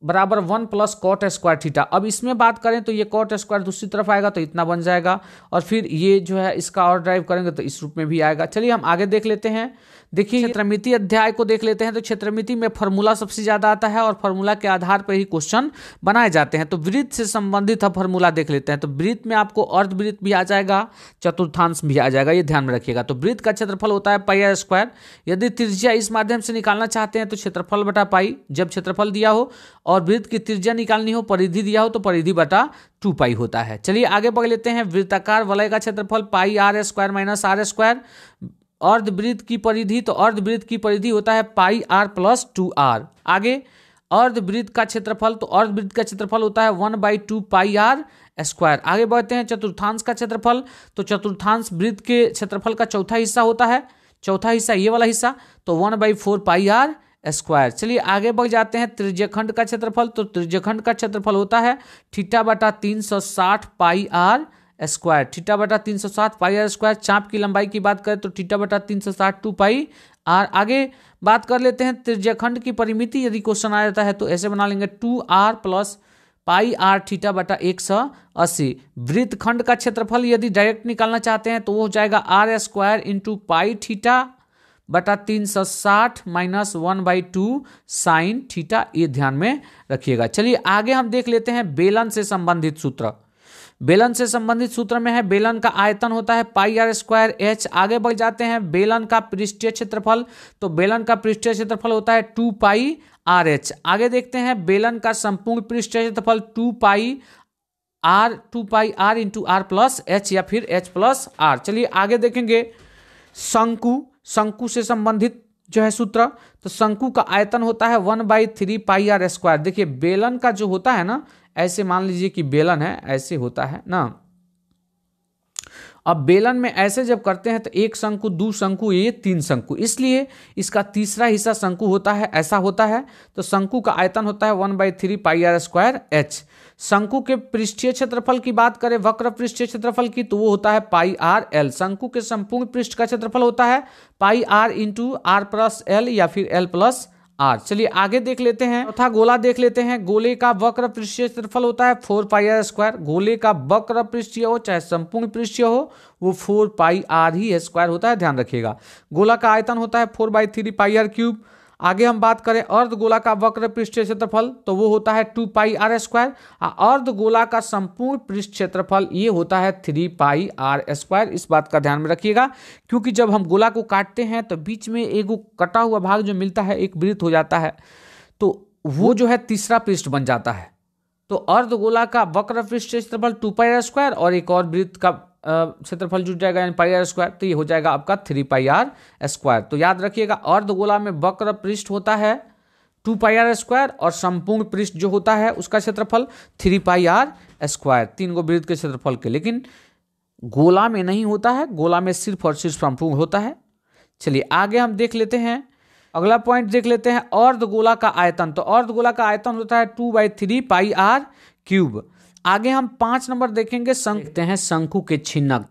बराबर 1 प्लस कॉट स्क्वायर थीटा। अब इसमें बात करें तो ये कॉट स्क्वायर दूसरी तरफ आएगा तो इतना बन जाएगा, और फिर ये जो है इसका और ड्राइव करेंगे तो इस रूप में भी आएगा। चलिए हम आगे देख लेते हैं। देखिए क्षेत्रमिति अध्याय को देख लेते हैं। तो क्षेत्रमिति में फार्मूला सबसे ज्यादा आता है और फार्मूला के आधार पर ही क्वेश्चन बनाए जाते हैं। तो वृत्त से संबंधित हम फार्मूला देख लेते हैं। तो वृत्त में आपको अर्धवृत्त भी आ जाएगा, चतुर्थांश भी आ जाएगा, ये ध्यान में रखिएगा। तो वृत्त का क्षेत्रफल होता है पाई आर स्क्वायर। यदि त्रिज्या इस माध्यम से निकालना चाहते हैं तो क्षेत्रफल बटा पाई, जब क्षेत्रफल दिया हो और वृत्त की त्रिज्या निकालनी हो, परिधि दिया हो तो परिधि बटा 2 पाई होता है। चलिए आगे बढ़ लेते हैं। वृत्ताकार वलय का क्षेत्रफल pi R square minus R square. अर्धवृत्त की परिधि, तो अर्धवृत्त की परिधि होता है पाई आर प्लस 2r। आगे अर्धवृत्त का क्षेत्रफल, तो अर्धवृत्त का क्षेत्रफल होता है 1/2 पाई आर स्क्वायर। आगे बढ़ते हैं। चतुर्थांश का क्षेत्रफल, तो चतुर्थांश वृत्त के क्षेत्रफल का चौथा हिस्सा होता है, चौथा हिस्सा ये वाला हिस्सा, तो 1/4 पाई आर स्क्वायर। चलिए आगे बढ़ जाते हैं। त्रिज्यखंड का क्षेत्रफल, तो त्रिज्यखंड का क्षेत्रफल होता है थीटा बटा 360 पाई आर स्क्वायर। थीटा बटा 360 पाई आर स्क्वायर। चाप की लंबाई की बात करें तो थीटा बटा 360 2 पाई आर। आगे बात कर लेते हैं त्रिज्यखंड की परिमिति, यदि क्वेश्चन आ जाता है तो ऐसे बना लेंगे 2r plus pi are theta बटा 180। वृत्तखंड का क्षेत्रफल यदि डायरेक्ट निकालना चाहते हैं तो वो हो जाएगा R square into pi theta बटा 360 माइनस 1/2 साइन थीटा, ये ध्यान में रखिएगा। चलिए आगे हम देख लेते हैं बेलन से संबंधित सूत्र। बेलन से संबंधित सूत्र में है, बेलन का आयतन होता है पाई आर स्क्वायर एच। आगे बढ़ जाते हैं। बेलन का पृष्ठीय क्षेत्रफल, तो बेलन का पृष्ठीय क्षेत्रफल होता है 2 पाई आर एच। आगे देखते हैं बेलन का संपूर्ण पृष्ठीय क्षेत्रफल 2 pi R into R plus H या फिर एच प्लस आर। चलिए आगे देखेंगे शंकु, शंकु से संबंधित जो है सूत्र, तो शंकु का आयतन होता है 1/3 पाई आर स्क्वायर। देखिए बेलन का जो होता है ना, ऐसे मान लीजिए कि बेलन है, ऐसे होता है ना। अब बेलन में ऐसे जब करते हैं तो 1 शंकु 2 शंकु ये 3 शंकु, इसलिए इसका तीसरा हिस्सा शंकु होता है, ऐसा होता है। तो शंकु का आयतन होता है 1/3 पाई आर स्क्वायर एच। शंकु के पृष्ठीय क्षेत्रफल की बात करें, वक्र पृष्ठीय क्षेत्रफल की, तो वो होता है पाई आर एल। शंकु के संपूर्ण पृष्ठ का क्षेत्रफल होता है pi R into R plus L या फिर एल प्लस आर। चलिए आगे देख लेते हैं। चौथा गोला देख लेते हैं। गोले का वक्र पृष्ठीय क्षेत्रफल होता है 4 पाई आर स्क्वायर। गोले का वक्र पृष्ठीय हो चाहे संपूर्ण पृष्ठीय हो, वो 4 पाई आर ही स्क्वायर होता है, ध्यान रखिएगा। गोला का आयतन होता है 4/3 पाई आर क्यूब। आगे हम बात करें अर्धगोला का वक्र पृष्ठीय क्षेत्रफल, तो वो होता है 2 पाई आर स्क्वायर। अर्धगोला का संपूर्ण पृष्ठ क्षेत्रफल ये होता है 3 पाई आर स्क्वायर। इस बात का ध्यान में रखिएगा, क्योंकि जब हम गोला को काटते हैं तो बीच में एक कटा हुआ भाग जो मिलता है, एक वृत्त हो जाता है, तो वो जो है तीसरा पृष्ठ बन जाता है। तो अर्धगोला का वक्र पृष्ठ क्षेत्रफल 2πr² और एक और वृत्त का क्षेत्रफल जुट जाएगा यानी πr², तो ये हो जाएगा आपका 3πr²। तो याद रखिएगा अर्धगोला में वक्र पृष्ठ होता है 2πr² और संपूर्ण पृष्ठ जो होता है उसका क्षेत्रफल 3πr², 3 गो वृत्त के क्षेत्रफल के। लेकिन गोला में नहीं होता है, गोला में सिर्फ और सिर्फ संपूर्ण होता है। चलिए आगे हम देख लेते हैं, अगला पॉइंट देख लेते हैं अर्धगोला का आयतन। तो अर्धगोला का आयतन होता है 2/3πr³। आगे हम 5 नंबर देखेंगे, देखते हैं शंकु के छिन्नक।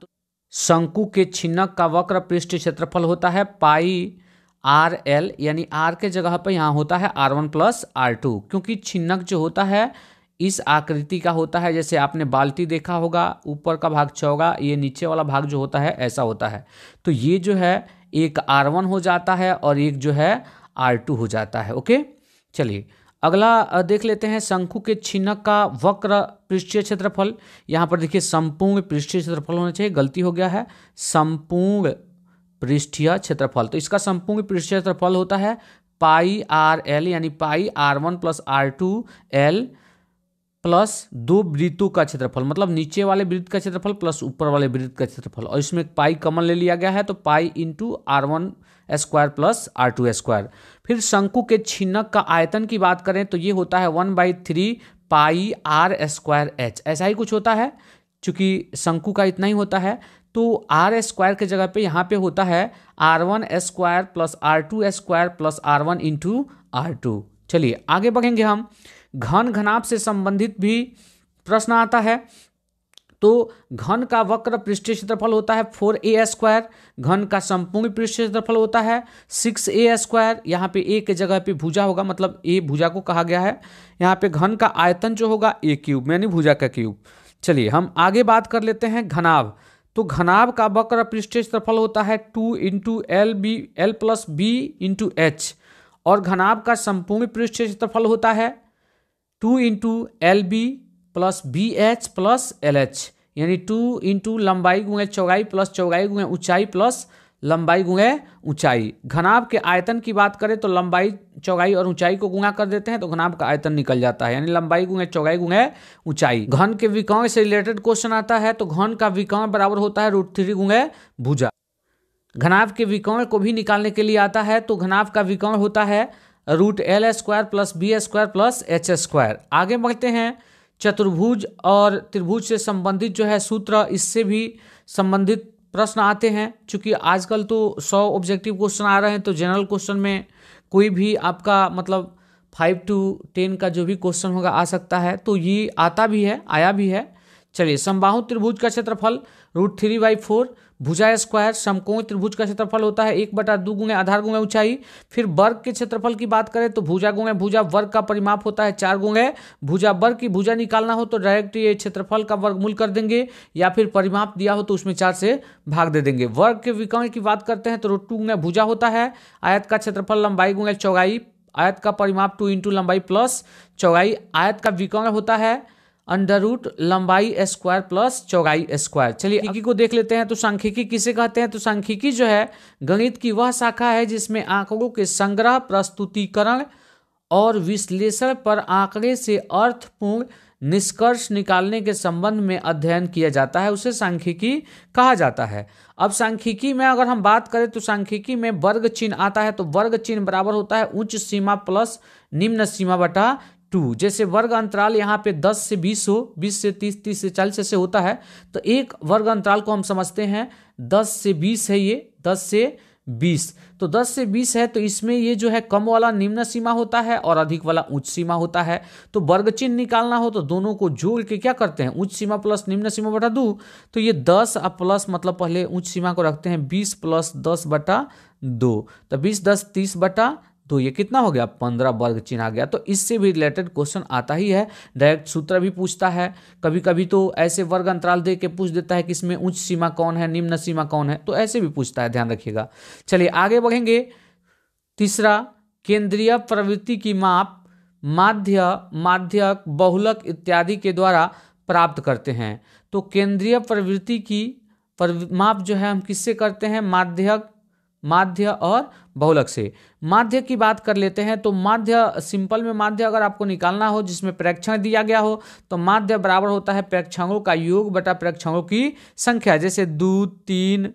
शंकु के छिन्नक का वक्र पृष्ठ क्षेत्रफल होता है πrl, यानी r के जगह पर यहाँ होता है r1 + r2, क्योंकि छिन्नक जो होता है इस आकृति का होता है। जैसे आपने बाल्टी देखा होगा, ऊपर का भाग चौड़ा, ये नीचे वाला भाग जो होता है ऐसा होता है। तो ये जो है एक r1 हो जाता है और एक जो है r2 हो जाता है। ओके, चलिए अगला देख लेते हैं शंकु के छिन्नक का वक्र पृष्ठीय क्षेत्रफल। यहाँ पर देखिए संपूर्ण पृष्ठीय क्षेत्रफल होना चाहिए, गलती हो गया है, संपूर्ण पृष्ठीय क्षेत्रफल। तो इसका संपूर्ण पृष्ठीय क्षेत्रफल होता है πrl, यानी πr1 + r2l प्लस 2 वृत्तों का क्षेत्रफल, मतलब नीचे वाले वृत्त का क्षेत्रफल प्लस ऊपर वाले वृत्त का क्षेत्रफल। और इसमें पाई कॉमन ले लिया गया है, तो पाई इंटू r1² + r2²। फिर शंकु के छिन्नक का आयतन की बात करें तो ये होता है 1/3πr²h, ऐसा ही कुछ होता है। चूंकि शंकु का इतना ही होता है तो r² के जगह पे यहाँ पे होता है r1² + r2² + r1 × r2। चलिए आगे बढ़ेंगे हम। घन घनाभ से संबंधित भी प्रश्न आता है। तो घन का वक्र पृष्ठीय क्षेत्रफल होता है 4a², घन का संपूर्ण पृष्ठीय क्षेत्रफल होता है 6a²। यहाँ पे a के जगह पे भुजा होगा, मतलब a भुजा को कहा गया है। यहाँ पे घन का आयतन जो होगा a³ यानी भुजा का क्यूब। चलिए हम आगे बात कर लेते हैं घनाभ। तो घनाभ का वक्र पृष्ठीय क्षेत्रफल होता है 2 × l + b × h और घनाभ का संपूर्ण पृष्ठीय क्षेत्रफल होता है 2 × lb + bh + lh, यानी 2 × लंबाई × चौड़ाई प्लस चौड़ाई × ऊंचाई प्लस लंबाई × ऊंचाई। घनाभ के आयतन की बात करें तो लंबाई चौड़ाई और ऊंचाई को गुणा कर देते हैं तो घनाभ का आयतन निकल जाता है, यानी लंबाई × चौड़ाई × ऊंचाई। घन के विकर्ण से रिलेटेड क्वेश्चन आता है, तो घन का विकर्ण बराबर होता है √3 × भुजा। घनाभ के विकर्ण को भी निकालने के लिए आता है, तो घनाभ का विकर्ण होता है √l² + b² + h²। आगे बढ़ते हैं, चतुर्भुज और त्रिभुज से संबंधित जो है सूत्र, इससे भी संबंधित प्रश्न आते हैं। चूंकि आजकल तो 100 ऑब्जेक्टिव क्वेश्चन आ रहे हैं, तो जनरल क्वेश्चन में कोई भी आपका मतलब 5 to 10 का जो भी क्वेश्चन होगा आ सकता है, तो ये आता भी है, आया भी है। चलिए समबाहु त्रिभुज का क्षेत्रफल √3/4, भुजा स्क्वायर। समकोण त्रिभुज का क्षेत्रफल होता है 1/2 × आधार × ऊंचाई। फिर वर्ग के क्षेत्रफल की बात करें तो भुजा × भुजा, वर्ग का परिमाप होता है 4 × भुजा। वर्ग की भुजा निकालना हो तो डायरेक्ट ये क्षेत्रफल का वर्गमूल कर देंगे, या फिर परिमाप दिया हो तो उसमें 4 से भाग दे देंगे। वर्ग के विकर्ण की बात करते हैं तो √2 × भुजा होता है। आयत का क्षेत्रफल लंबाई × चौड़ाई, आयत का परिमाप 2 × लंबाई प्लस चौड़ाई। आयत का विकर्ण होता है √ लंबाई स्क्वायर प्लस चौड़ाई स्क्वायर। चलिए सांख्यिकी को देख लेते हैं। तो सांख्यिकी किसे कहते हैं? तो सांख्यिकी जो है गणित की वह शाखा है जिसमें आंकड़ों के संग्रह, प्रस्तुतिकरण और विश्लेषण पर आंकड़े से अर्थपूर्ण निष्कर्ष निकालने के संबंध में अध्ययन किया जाता है, उसे सांख्यिकी कहा जाता है। अब सांख्यिकी में अगर हम बात करें तो सांख्यिकी में वर्ग चिन्ह आता है, तो वर्ग चिन्ह बराबर होता है उच्च सीमा प्लस निम्न सीमा बटा 2। जैसे वर्ग अंतराल यहाँ पे 10 से 20 हो, 20 से 30, 30 से 40 ऐसे होता है, तो एक वर्ग अंतराल को हम समझते हैं 10 से 20 है, ये 10 से 20। तो 10 से 20 है तो इसमें ये जो है कम वाला निम्न सीमा होता है और अधिक वाला उच्च सीमा होता है। तो वर्ग चिन्ह निकालना हो तो दोनों को जोड़ के क्या करते हैं, उच्च सीमा प्लस निम्न सीमा बटा 2। तो ये 10 प्लस मतलब पहले उच्च सीमा को रखते हैं 20 प्लस 10 बटा 2, तो 20 10 30 बटा 2, ये कितना हो गया 15 वर्ग चिन्ह आ गया। तो इससे भी रिलेटेड क्वेश्चन आता ही है, डायरेक्ट सूत्र भी पूछता है, कभी कभी तो ऐसे वर्ग अंतराल दे के पूछ देता है कि इसमें उच्च सीमा कौन है, निम्न सीमा कौन है, तो ऐसे भी पूछता है, ध्यान रखिएगा। चलिए आगे बढ़ेंगे। तीसरा, केंद्रीय प्रवृत्ति की माप माध्य, माध्यक, बहुलक इत्यादि के द्वारा प्राप्त करते हैं। तो केंद्रीय प्रवृत्ति की माप जो है हम किससे करते हैं, माध्यक, माध्य और बहुलक से। माध्य की बात कर लेते हैं तो माध्य, सिंपल में माध्य अगर आपको निकालना हो जिसमें प्रेक्षण दिया गया हो तो माध्य बराबर होता है प्रेक्षणों का योग बटा प्रेक्षणों की संख्या। जैसे 2, 3,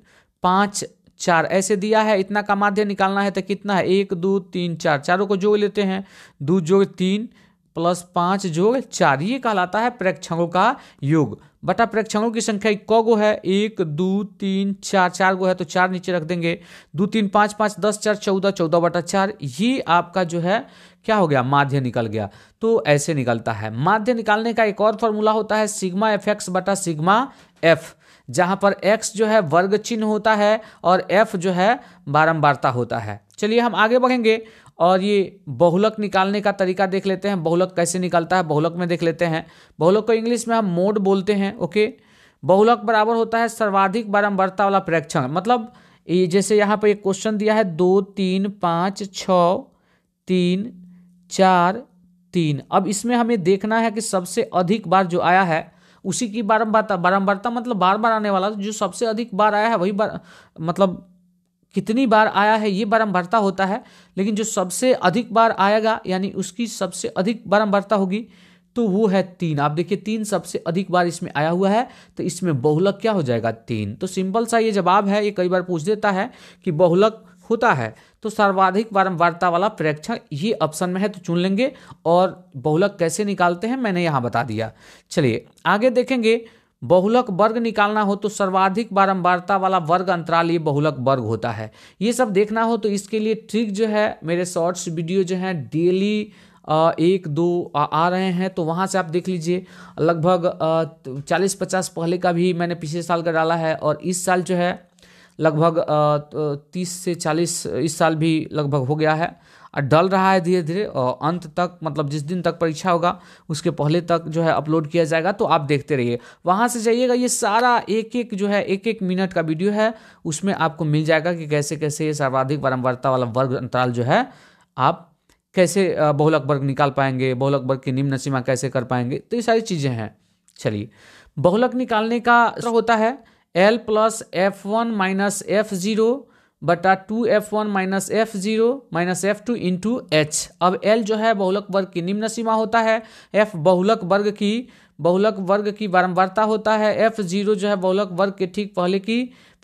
5, 4 ऐसे दिया है, इतना का माध्य निकालना है तो कितना है 1, 2, 3, 4, चारों को जोड़ लेते हैं, 2 जोड़ 3 प्लस 5 जोड़ 4, ये कहलाता है प्रेक्षणों का योग बटा प्रेक्षणों की संख्या क गो है 1, 2, 3, 4, 4 गो है तो 4 नीचे रख देंगे, 2, 3, 5, 5, 10, 4, 14, 14 बटा 4, ये आपका जो है क्या हो गया, माध्य निकल गया। तो ऐसे निकलता है। माध्य निकालने का एक और फॉर्मूला होता है सिग्मा एफ एक्स बटा सिग्मा एफ, जहां पर x जो है वर्ग चिन्ह होता है और f जो है बारंबारता होता है। चलिए हम आगे बढ़ेंगे और ये बहुलक निकालने का तरीका देख लेते हैं। बहुलक कैसे निकलता है बहुलक में देख लेते हैं। बहुलक को इंग्लिश में हम मोड बोलते हैं। ओके, बहुलक बराबर होता है सर्वाधिक बारंबारता वाला प्रेक्षण। मतलब ये जैसे यहाँ पर एक क्वेश्चन दिया है 2, 3, 5, 6, 3, 4, 3। अब इसमें हमें देखना है कि सबसे अधिक बार जो आया है उसी की बारंबारता, बारंबारता मतलब बार बार आने वाला, जो सबसे अधिक बार आया है वही बार, मतलब कितनी बार आया है ये बारंबारता होता है। लेकिन जो सबसे अधिक बार आएगा यानी उसकी सबसे अधिक बारंबारता होगी तो वो है 3। आप देखिए 3 सबसे अधिक बार इसमें आया हुआ है तो इसमें बहुलक क्या हो जाएगा 3। तो सिंपल सा ये जवाब है। ये कई बार पूछ देता है कि बहुलक होता है तो सर्वाधिक बारंबारता वाला प्रेक्षण, ये ऑप्शन में है तो चुन लेंगे। और बहुलक कैसे निकालते हैं मैंने यहाँ बता दिया। चलिए आगे देखेंगे। बहुलक वर्ग निकालना हो तो सर्वाधिक बारंबारता वाला वर्ग अंतराल ये बहुलक वर्ग होता है। ये सब देखना हो तो इसके लिए ट्रिक जो है मेरे शॉर्ट्स वीडियो जो है डेली 1-2 आ रहे हैं तो वहाँ से आप देख लीजिए। लगभग 40-50 पहले का भी मैंने पिछले साल का डाला है और इस साल जो है लगभग 30 से 40 इस साल भी लगभग हो गया है और डल रहा है धीरे धीरे। और अंत तक मतलब जिस दिन तक परीक्षा होगा उसके पहले तक जो है अपलोड किया जाएगा तो आप देखते रहिए। वहाँ से जाइएगा, ये सारा एक एक जो है 1-1 मिनट का वीडियो है, उसमें आपको मिल जाएगा कि कैसे कैसे ये सर्वाधिक बारंबारता वाला वर्ग अंतराल जो है आप कैसे बहुलक वर्ग निकाल पाएंगे, बहुलक वर्ग की निम्न सीमा कैसे कर पाएंगे, तो ये सारी चीज़ें हैं। चलिए बहुलक निकालने का होता है L plus F1 minus F0 बटा 2F1 minus F0 minus F2 into H। अब L जो है बहुलक वर्ग की निम्न सीमा होता है, F बहुलक वर्ग की बारंबारता होता है, F0 जो है बहुलक वर्ग के ठीक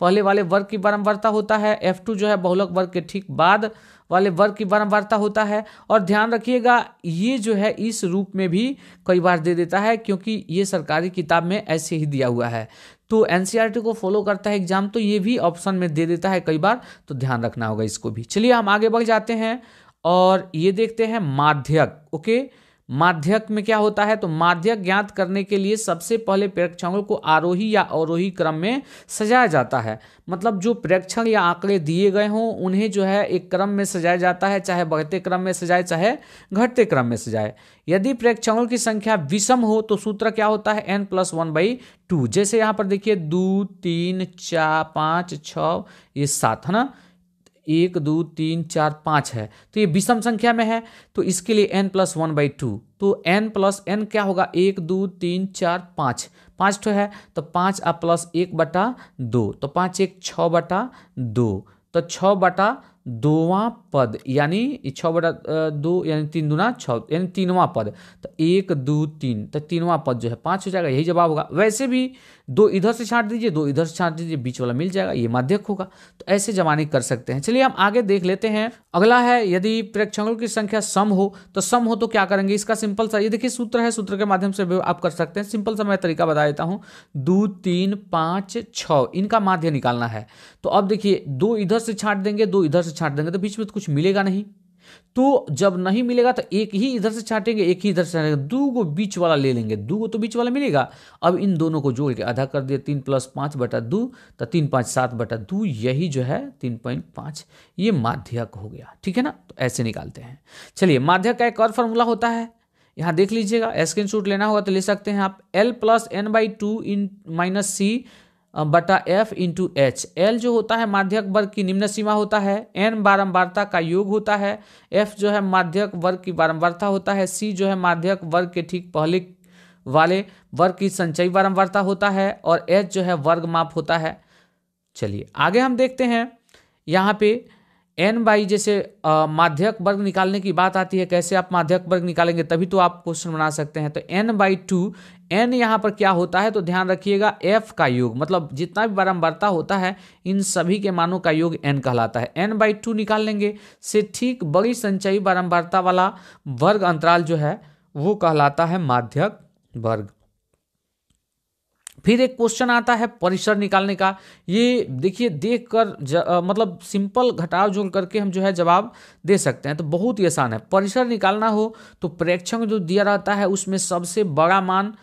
पहले वाले वर्ग की बारंबारता होता है, F2 जो है बहुलक वर्ग के ठीक बाद वाले वर्ग की बारंबारता होता है। और ध्यान रखिएगा ये जो है इस रूप में भी कई बार दे देता है क्योंकि ये सरकारी किताब में ऐसे ही दिया हुआ है। तो एनसीईआरटी को फॉलो करता है एग्जाम तो ये भी ऑप्शन में दे देता है कई बार, तो ध्यान रखना होगा इसको भी। चलिए हम आगे बढ़ जाते हैं और ये देखते हैं माध्यक। ओके, माध्यक में क्या होता है तो माध्यक ज्ञात करने के लिए सबसे पहले प्रेक्षणों को आरोही या अवरोही क्रम में सजाया जाता है। मतलब जो प्रेक्षण या आंकड़े दिए गए हों उन्हें जो है एक क्रम में सजाया जाता है, चाहे बढ़ते क्रम में सजाए चाहे घटते क्रम में सजाए। यदि प्रेक्षणों की संख्या विषम हो तो सूत्र क्या होता है n+1/2। जैसे यहाँ पर देखिए 2, 3, 4, 5, 6 ये 7 है ना, 1, 2, 3, 4, 5 है तो ये विषम संख्या में है तो इसके लिए n+1/2। तो n प्लस n क्या होगा 1, 2, 3, 4, 5 ठो है तो 5 प्लस 1/2 तो 5 1 6/2 तो 6/2वां पद यानी 6/2 यानी 3 दूना 6 यानी 3वां पद तो 1, 2, 3 तो 3वां पद जो है 5 हो जाएगा, यही जवाब होगा। वैसे भी 2 इधर से छांट दीजिए 2 इधर से छांट दीजिए, बीच वाला मिल जाएगा, ये माध्यक होगा। तो ऐसे जमाने कर सकते हैं। चलिए हम आगे देख लेते हैं। अगला है यदि प्रेक्षणों की संख्या सम हो तो क्या करेंगे। इसका सिंपल सा ये देखिए सूत्र है, सूत्र के माध्यम से आप कर सकते हैं। सिंपल सा मैं तरीका बता देता हूँ। 2, 3, 5, 6 इनका माध्य निकालना है। तो अब देखिए 2 इधर से छांट देंगे 2 इधर से छांट देंगे तो बीच में तो कुछ मिलेगा नहीं। तो जब नहीं मिलेगा तो एक ही इधर से छाटेंगे एक ही इधर से छाटेंगे, 2 को बीच वाला ले लेंगे, 2 को तो बीच वाला मिलेगा। अब इन दोनों को जोड़ के आधा कर दिया 3 + 5/2 तो 3, 5, 7/2 यही जो है 3.5 ये माध्यक हो गया। ठीक है ना, तो ऐसे निकालते हैं। चलिए माध्यक का एक और फॉर्मूला होता है, यहाँ देख लीजिएगा, स्क्रीनशॉट लेना होगा तो ले सकते हैं आप। L + n/2 - C बटा F इंटू H। L जो होता है माध्यक वर्ग की निम्न सीमा होता है, N बारंबारता का योग होता है, F जो है माध्यक वर्ग की बारंबारता होता है, C जो है माध्यक वर्ग के ठीक पहले वाले वर्ग की संचयी बारंबारता होता है और H जो है वर्ग माप होता है। चलिए आगे हम देखते हैं। यहाँ पे n बाई जैसे माध्यक वर्ग निकालने की बात आती है, कैसे आप माध्यक वर्ग निकालेंगे तभी तो आप क्वेश्चन बना सकते हैं। तो n/2, n यहाँ पर क्या होता है तो ध्यान रखिएगा f का योग, मतलब जितना भी बारंबारता होता है इन सभी के मानों का योग n कहलाता है। n/2 निकाल लेंगे से ठीक बड़ी संचयी बारंबारता वाला वर्ग अंतराल जो है वो कहलाता है माध्यक वर्ग। फिर एक क्वेश्चन आता है परिसर निकालने का। ये देखिए देखकर मतलब सिंपल घटाव जोड़ करके हम जो है जवाब दे सकते हैं, तो बहुत ही आसान है। परिसर निकालना हो तो प्रेक्षक जो दिया रहता है उसमें सबसे बड़ा मान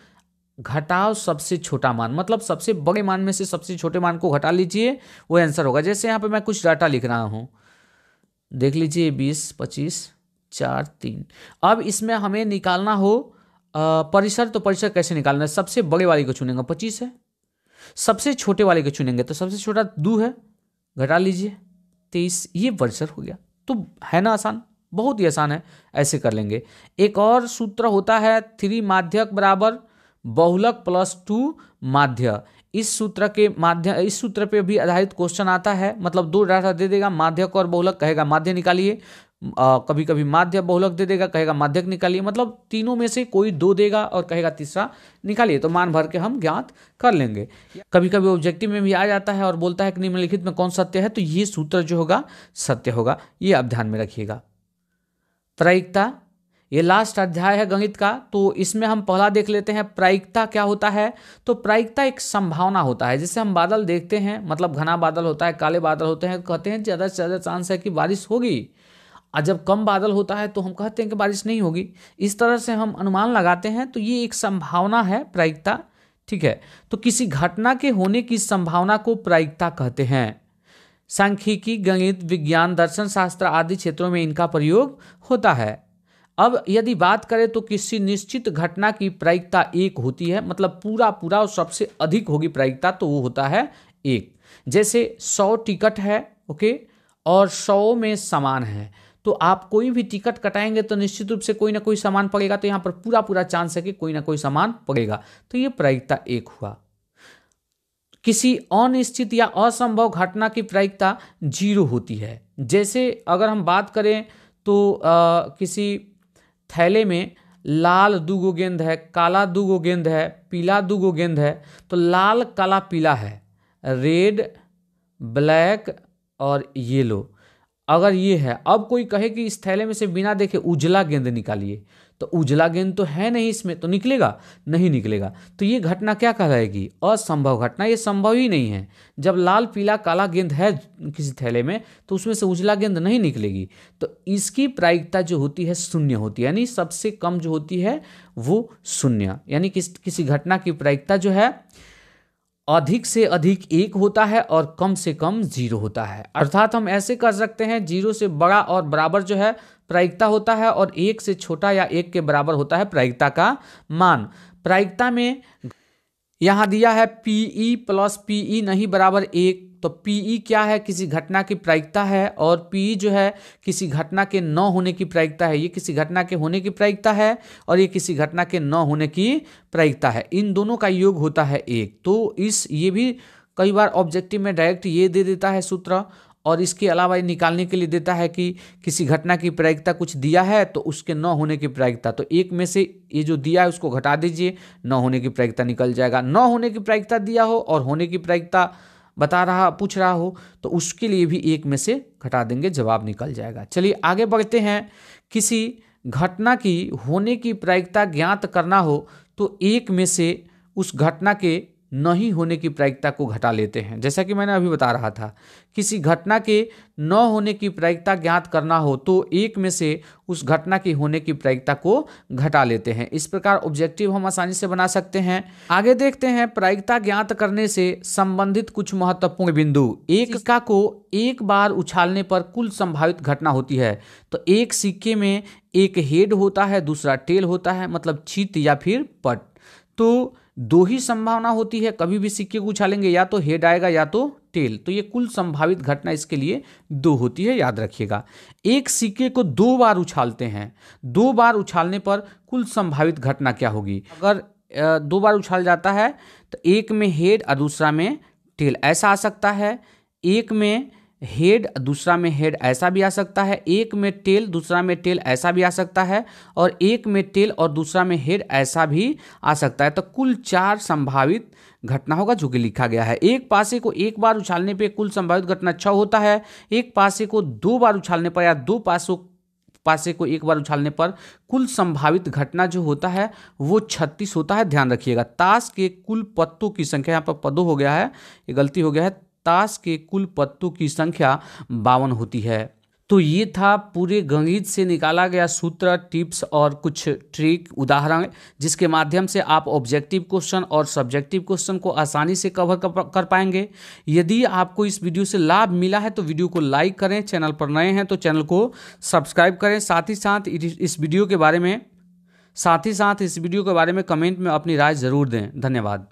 घटाव सबसे छोटा मान, मतलब सबसे बड़े मान में से सबसे छोटे मान को घटा लीजिए, वो आंसर होगा। जैसे यहाँ पे मैं कुछ डाटा लिख रहा हूँ, देख लीजिए 20, 25, 4, 3। अब इसमें हमें निकालना हो परिसर, तो परिसर कैसे निकालना है? सबसे बड़े वाले को चुनेंगे 25 है, सबसे छोटे वाले को चुनेंगे तो सबसे छोटा 2 है, घटा लीजिए 23, ये परिसर हो गया। तो है ना आसान, बहुत ही आसान है, ऐसे कर लेंगे। एक और सूत्र होता है 3 माध्यक बराबर बहुलक प्लस 2 माध्य। इस सूत्र पे भी आधारित क्वेश्चन आता है, मतलब 2 डाटा दे देगा माध्यक और बहुलक, कहेगा माध्य निकालिए। कभी कभी माध्य बहुलक दे देगा, कहेगा माध्यक निकालिए, मतलब तीनों में से कोई 2 देगा और कहेगा तीसरा निकालिए, तो मान भर के हम ज्ञात कर लेंगे। कभी कभी ऑब्जेक्टिव में भी आ जाता है और बोलता है कि निम्नलिखित में कौन सत्य है, तो ये सूत्र जो होगा सत्य होगा, ये आप ध्यान में रखिएगा। प्रायिकता, ये लास्ट अध्याय है गणित का, तो इसमें हम पहला देख लेते हैं प्रायिकता क्या होता है। तो प्रायिकता एक संभावना होता है, जैसे हम बादल देखते हैं, मतलब घना बादल होता है, काले बादल होते हैं, कहते हैं ज़्यादा से ज़्यादा चांस है कि बारिश होगी, और जब कम बादल होता है तो हम कहते हैं कि बारिश नहीं होगी। इस तरह से हम अनुमान लगाते हैं, तो ये एक संभावना है प्रायिकता, ठीक है। तो किसी घटना के होने की संभावना को प्रायिकता कहते हैं। सांख्यिकी, गणित, विज्ञान, दर्शन शास्त्र आदि क्षेत्रों में इनका प्रयोग होता है। अब यदि बात करें तो किसी निश्चित घटना की प्रायिकता 1 होती है, मतलब पूरा और सबसे अधिक होगी प्रायिकता, तो वो होता है 1। जैसे 100 टिकट है, ओके, और 100 में सामान है, तो आप कोई भी टिकट कटाएंगे तो निश्चित रूप से कोई ना कोई सामान पड़ेगा, तो यहाँ पर पूरा चांस है कि कोई ना कोई सामान पड़ेगा, तो ये प्रायिकता 1 हुआ। किसी अनिश्चित या असंभव घटना की प्रायिकता 0 होती है। जैसे अगर हम बात करें तो किसी थैले में लाल 2 गेंद है, काला 2 गेंद है, पीला 2 गेंद है, तो लाल काला पीला है, रेड ब्लैक और येलो, अगर ये है। अब कोई कहे कि इस थैले में से बिना देखे उजला गेंद निकालिए, तो उजला गेंद तो है नहीं इसमें, तो निकलेगा नहीं निकलेगा, तो ये घटना क्या कहलाएगी? असंभव घटना, ये संभव ही नहीं है। जब लाल पीला काला गेंद है किसी थैले में तो उसमें से उजला गेंद नहीं निकलेगी, तो इसकी प्रायिकता जो होती है 0 होती है, यानी सबसे कम जो होती है वो 0, यानी किसी घटना की प्रायिकता जो है अधिक से अधिक 1 होता है और कम से कम 0 होता है। अर्थात हम ऐसे कर सकते हैं 0 से बड़ा और बराबर जो है प्रायिकता होता है, और 1 से छोटा या 1 के बराबर होता है प्रायिकता का मान। प्रायिकता में यहाँ दिया है PE प्लस PE नहीं बराबर 1, तो PE क्या है? किसी घटना की प्रायिकता है, और PE जो है किसी घटना के न होने की प्रायिकता है। ये किसी घटना के होने की प्रायिकता है और ये किसी घटना के न होने की प्रायिकता है, इन दोनों का योग होता है 1। तो ये भी कई बार ऑब्जेक्टिव में डायरेक्ट ये दे देता है सूत्र, और इसके अलावा ये निकालने के लिए देता है कि किसी घटना की प्रायिकता कुछ दिया है तो उसके न होने की प्रायिकता, तो 1 में से ये जो दिया है उसको घटा दीजिए, न होने की प्रायिकता निकल जाएगा। न होने की प्रायिकता दिया हो और होने की प्रायिकता पूछ रहा हो तो उसके लिए भी 1 में से घटा देंगे, जवाब निकल जाएगा। चलिए आगे बढ़ते हैं। किसी घटना की होने की प्रायिकता ज्ञात करना हो तो 1 में से उस घटना के नहीं होने की प्रायिकता को घटा लेते हैं। जैसा कि मैंने अभी बता रहा था, किसी घटना के न होने की प्रायिकता ज्ञात करना हो तो 1 में से उस घटना की होने की प्रायिकता को घटा लेते हैं। इस प्रकार ऑब्जेक्टिव हम आसानी से बना सकते हैं। आगे देखते हैं प्रायिकता ज्ञात करने से संबंधित कुछ महत्वपूर्ण बिंदु। एक सिक्का को एक बार उछालने पर कुल संभावित घटना होती है। तो एक सिक्के में एक हेड होता है, दूसरा टेल होता है, मतलब चित या फिर पट। तो 2 ही संभावना होती है, कभी भी सिक्के को उछालेंगे या तो हेड आएगा या तो टेल, तो ये कुल संभावित घटना इसके लिए 2 होती है, याद रखिएगा। एक सिक्के को 2 बार उछालते हैं, 2 बार उछालने पर कुल संभावित घटना क्या होगी? अगर 2 बार उछाल जाता है तो एक में हेड और दूसरा में टेल, ऐसा आ सकता है। एक में हेड, दूसरा में हेड ऐसा भी आ सकता है, एक में टेल, दूसरा में टेल ऐसा भी आ सकता है, और एक में टेल और दूसरा में हेड ऐसा भी आ सकता है। तो कुल 4 संभावित घटना होगा जो कि लिखा गया है। एक पासे को एक बार उछालने पे कुल संभावित घटना 6 होता है, एक पासे को 2 बार उछालने पर या 2 पासे को एक बार उछालने पर कुल संभावित घटना जो होता है वो 36 होता है। ध्यान रखिएगा। ताश के कुल पत्तों की संख्या, यहाँ पर पदों हो गया है, ये गलती हो गया है, ताश के कुल पत्तों की संख्या 52 होती है। तो ये था पूरे गणित से निकाला गया सूत्र, टिप्स और कुछ ट्रिक, उदाहरण, जिसके माध्यम से आप ऑब्जेक्टिव क्वेश्चन और सब्जेक्टिव क्वेश्चन को आसानी से कवर कर पाएंगे। यदि आपको इस वीडियो से लाभ मिला है तो वीडियो को लाइक करें, चैनल पर नए हैं तो चैनल को सब्सक्राइब करें। साथ ही साथ इस वीडियो के बारे में कमेंट में अपनी राय ज़रूर दें। धन्यवाद।